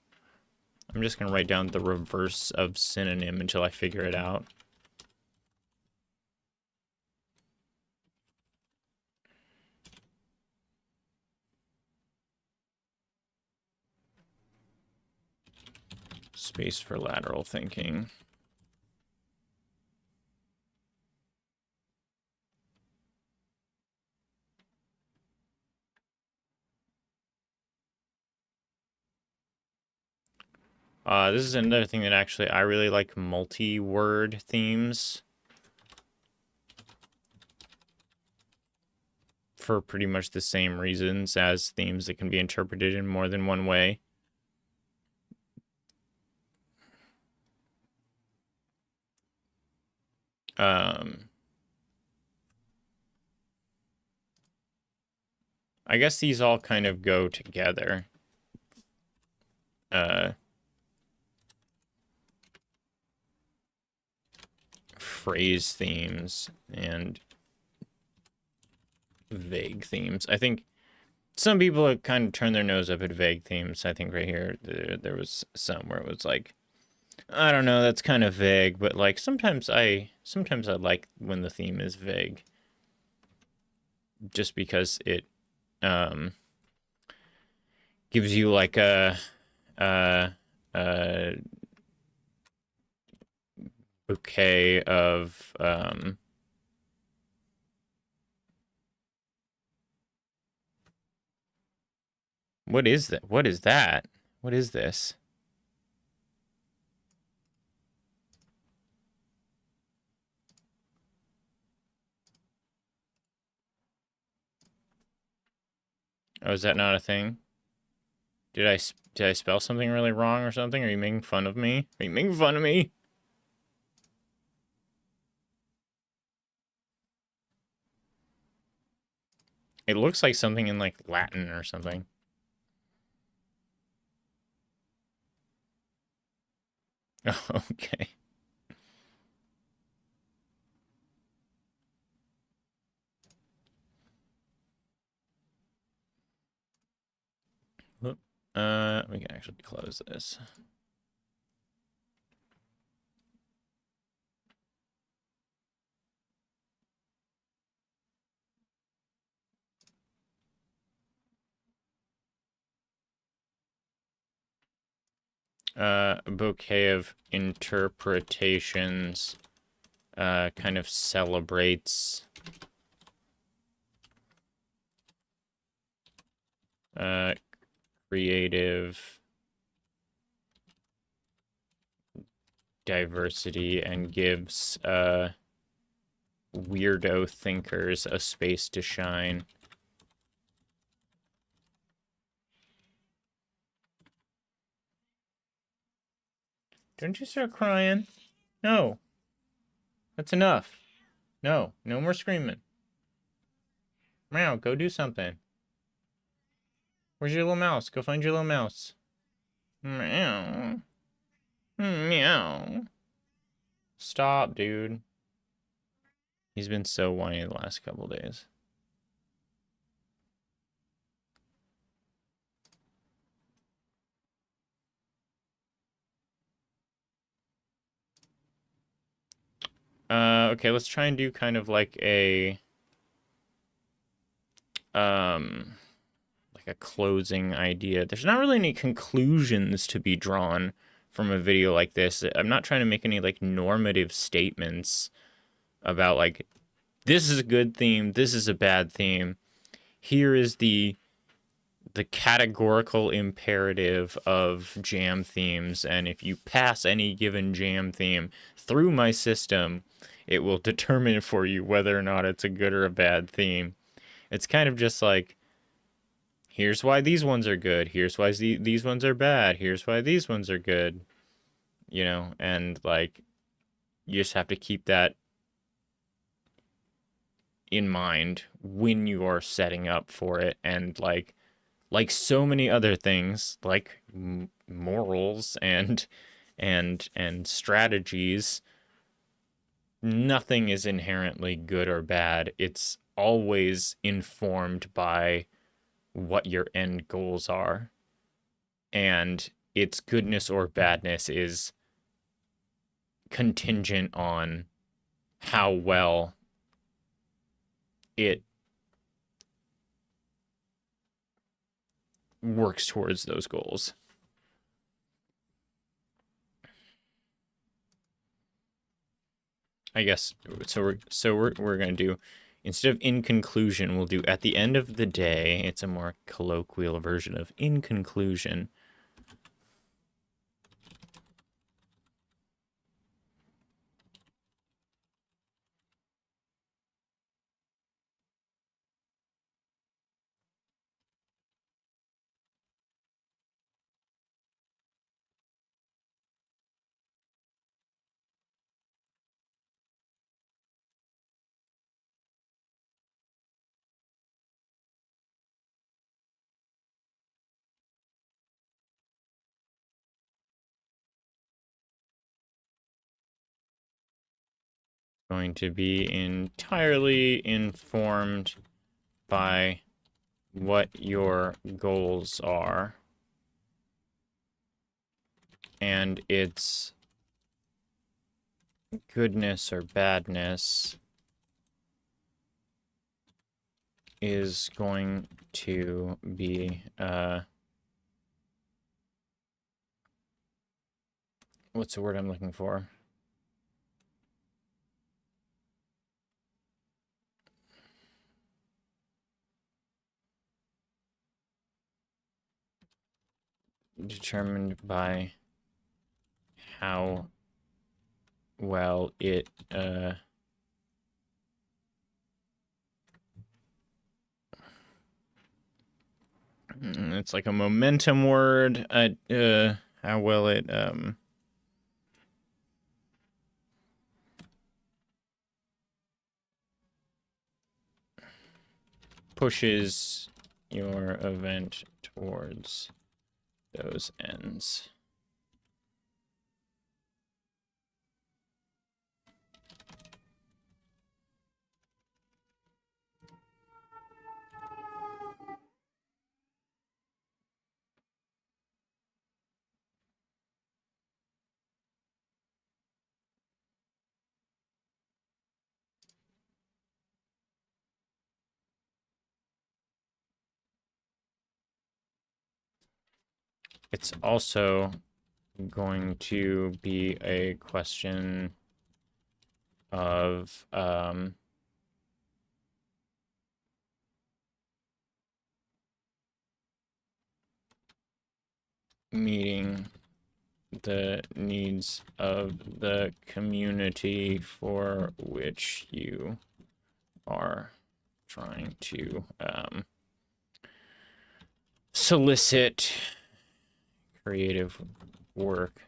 I'm just gonna write down the reverse of synonym until I figure it out. Space for lateral thinking. This is another thing that actually I really like, multi-word themes. For pretty much the same reasons as themes that can be interpreted in more than one way. I guess these all kind of go together. Phrase themes and vague themes. I think some people have kind of turned their nose up at vague themes. I think right here there was some where it was like I don't know, that's kind of vague, but like sometimes I like when the theme is vague. Just because it gives you like a bouquet of what is that? What is that? What is this? Oh, is that not a thing? Did I spell something really wrong or something? Are you making fun of me? Are you making fun of me? It looks like something in like Latin or something. Oh, okay. We can actually close this. A bouquet of interpretations kind of celebrates creative diversity and gives weirdo thinkers a space to shine. Don't you start crying. No. That's enough. No. No more screaming. Meow, go do something. Where's your little mouse? Go find your little mouse. Meow. Meow. Stop, dude. He's been so whiny the last couple days. Okay, let's try and do kind of like a closing idea. There's not really any conclusions to be drawn from a video like this. I'm not trying to make any like normative statements about like this is a good theme, this is a bad theme. Here is the categorical imperative of jam themes, and if you pass any given jam theme through my system, it will determine for you whether or not it's a good or a bad theme. It's kind of just like, here's why these ones are good, here's why these ones are bad, here's why these ones are good, you know, and like, you just have to keep that in mind when you are setting up for it, and like so many other things, like morals and strategies, nothing is inherently good or bad. It's always informed by what your end goals are. And its goodness or badness is contingent on how well it works towards those goals. I guess so we're going to do, instead of in conclusion, we'll do at the end of the day. It's a more colloquial version of in conclusion. Going to be entirely informed by what your goals are, and its goodness or badness is going to be what's the word I'm looking for? Determined by how well it it's like a momentum word. How well it pushes your event towards those ends. It's also going to be a question of meeting the needs of the community for which you are trying to solicit creative work.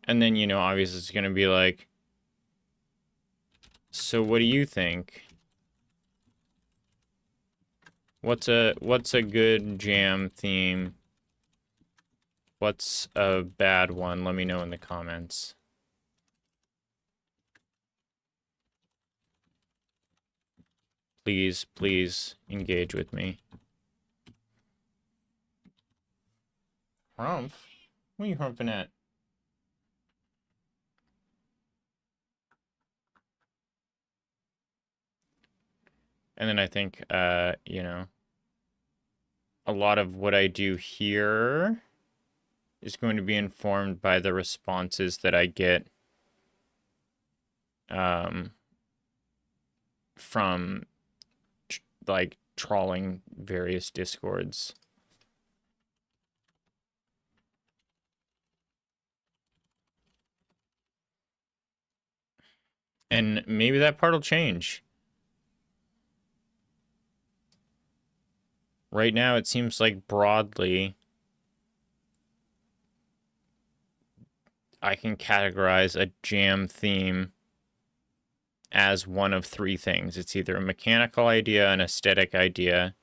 And then, you know, obviously it's going to be like, so what do you think? What's a good jam theme? What's a bad one? Let me know in the comments. Please, please engage with me. Humph? What are you humping at? And then I think, you know, a lot of what I do here is going to be informed by the responses that I get from like trawling various discords. And maybe that part will change. Right now it seems like broadly I can categorize a jam theme as one of three things. It's either a mechanical idea, an aesthetic idea,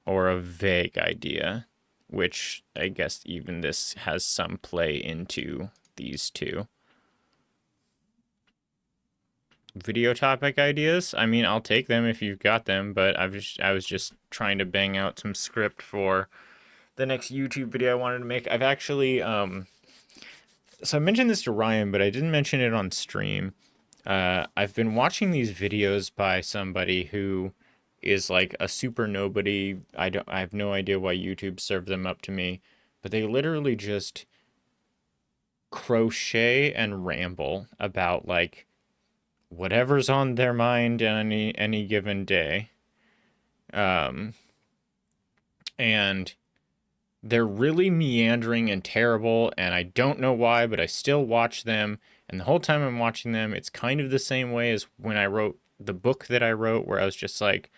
or a vague idea, which I guess even this has some play into these two. Video topic ideas? I mean, I'll take them if you've got them, but I was just trying to bang out some script for the next YouTube video I wanted to make. I've actually so I mentioned this to Ryan, but I didn't mention it on stream. I've been watching these videos by somebody who is like a super nobody. I have no idea why YouTube served them up to me, but they literally just crochet and ramble about like whatever's on their mind on any given day. And they're really meandering and terrible, and I don't know why, but I still watch them. And the whole time I'm watching them, it's kind of the same way as when I wrote the book that I wrote, where I was just like,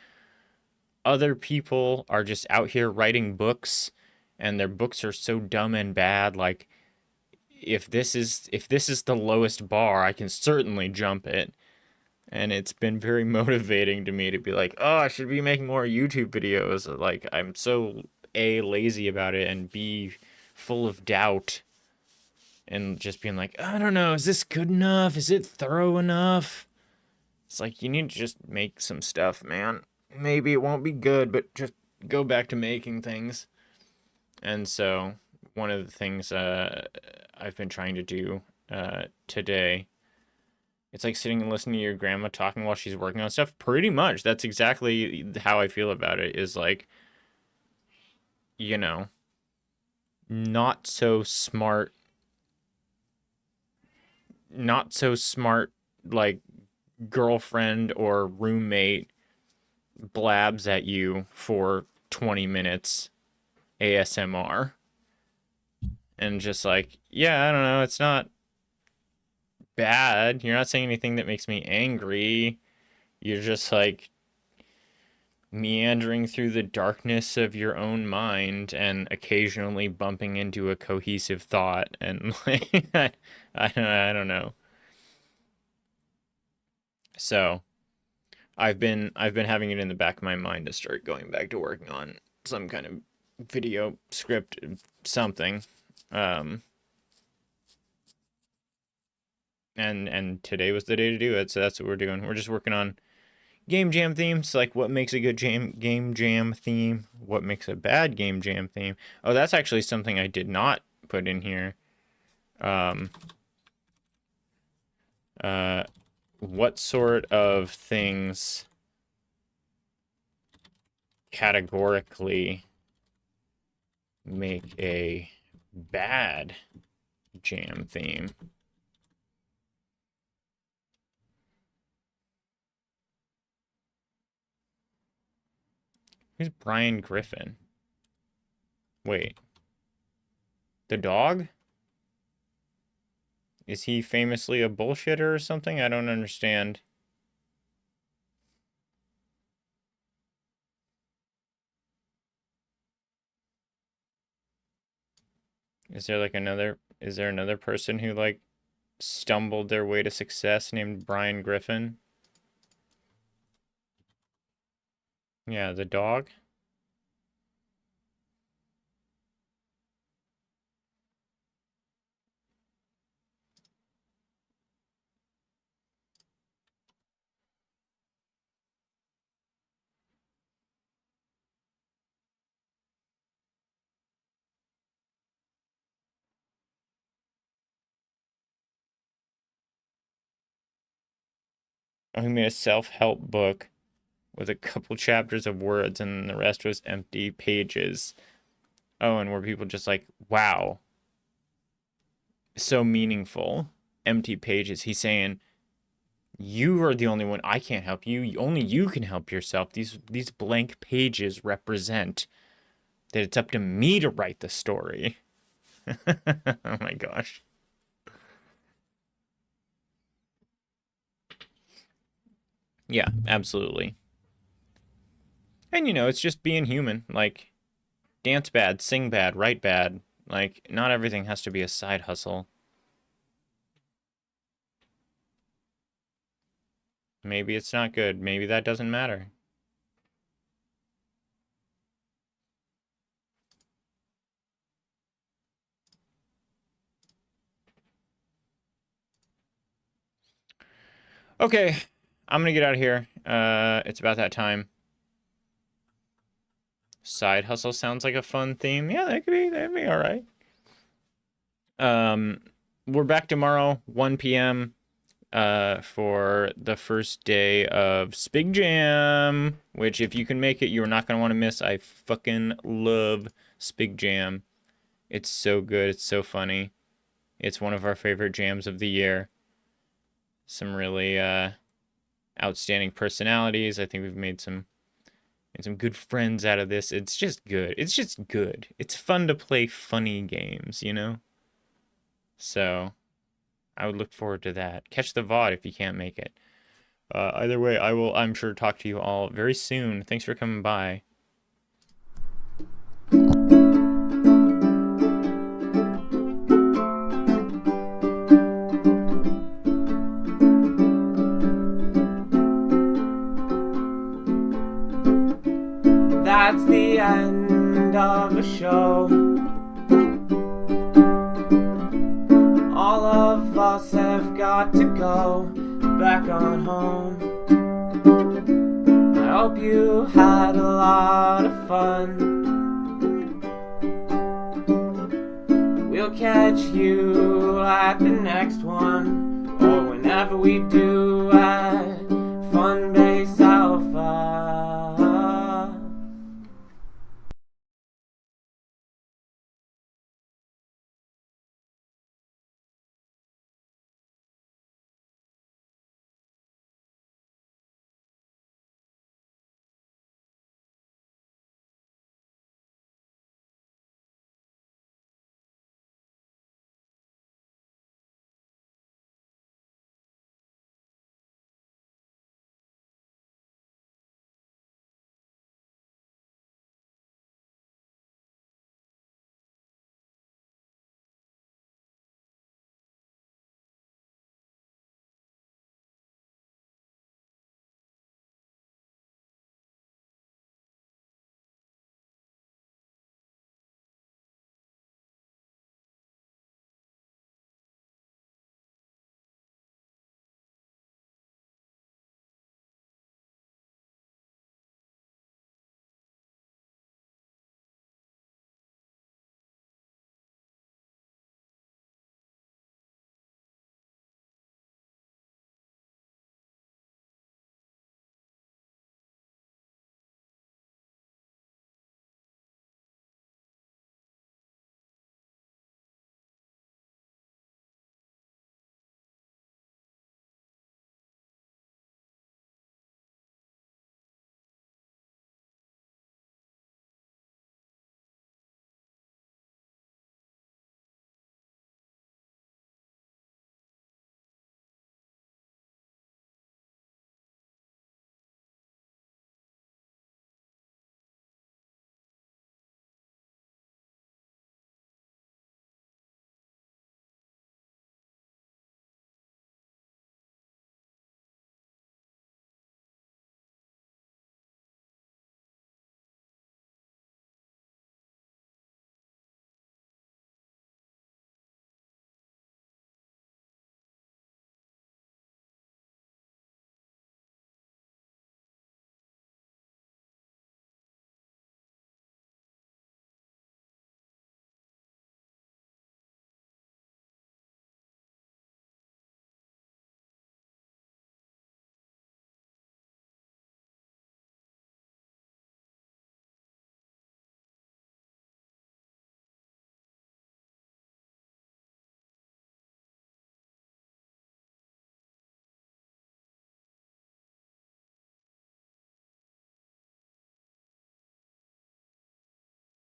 other people are just out here writing books, and their books are so dumb and bad. Like, if this is the lowest bar, I can certainly jump it. And it's been very motivating to me to be like, oh, I should be making more YouTube videos. Like, I'm so A, lazy about it, and B, full of doubt and just being like, I don't know, is this good enough? Is it thorough enough? It's like, you need to just make some stuff, man. Maybe it won't be good, but just go back to making things. And so one of the things I've been trying to do today, it's like sitting and listening to your grandma talking while she's working on stuff. Pretty much. That's exactly how I feel about it, is like, you know, not so smart, like, girlfriend or roommate blabs at you for 20 minutes ASMR. And just like, yeah, I don't know, it's not bad. You're not saying anything that makes me angry. You're just like meandering through the darkness of your own mind and occasionally bumping into a cohesive thought. And like, I don't know. So I've been having it in the back of my mind to start going back to working on some kind of video script, something. And today was the day to do it, so that's what we're doing. We're just working on game jam themes, like what makes a good game jam theme, what makes a bad game jam theme. Oh, that's actually something I did not put in here. What sort of things categorically make a bad jam theme? Who's Brian Griffin? Wait. The dog? Is he famously a bullshitter or something? I don't understand. Is there another person who like stumbled their way to success named Brian Griffin? Yeah, the dog. Oh, he made a self-help book with a couple chapters of words and the rest was empty pages. Oh, and where people just like, wow, so meaningful. Empty pages. He's saying, you are the only one. I can't help you. Only you can help yourself. These blank pages represent that it's up to me to write the story. Oh my gosh. Yeah, absolutely. And you know, it's just being human. Like, dance bad, sing bad, write bad. Like, not everything has to be a side hustle. Maybe it's not good. Maybe that doesn't matter. Okay, I'm gonna get out of here. It's about that time. Side hustle sounds like a fun theme. Yeah, that'd be all right. We're back tomorrow, 1 p.m. For the first day of Spig Jam, which if you can make it, you're not gonna want to miss. I fucking love Spig Jam. It's so good. It's so funny. It's one of our favorite jams of the year. Some really outstanding personalities. I think we've made some good friends out of this. It's just good. It's just good. It's fun to play funny games, you know? So I would look forward to that. Catch the VOD if you can't make it. Either way, I'm sure, talk to you all very soon. Thanks for coming by. That's the end of the show. else have got to go back on home. I hope you had a lot of fun. We'll catch you at the next one, or whenever we do at Fun Bay.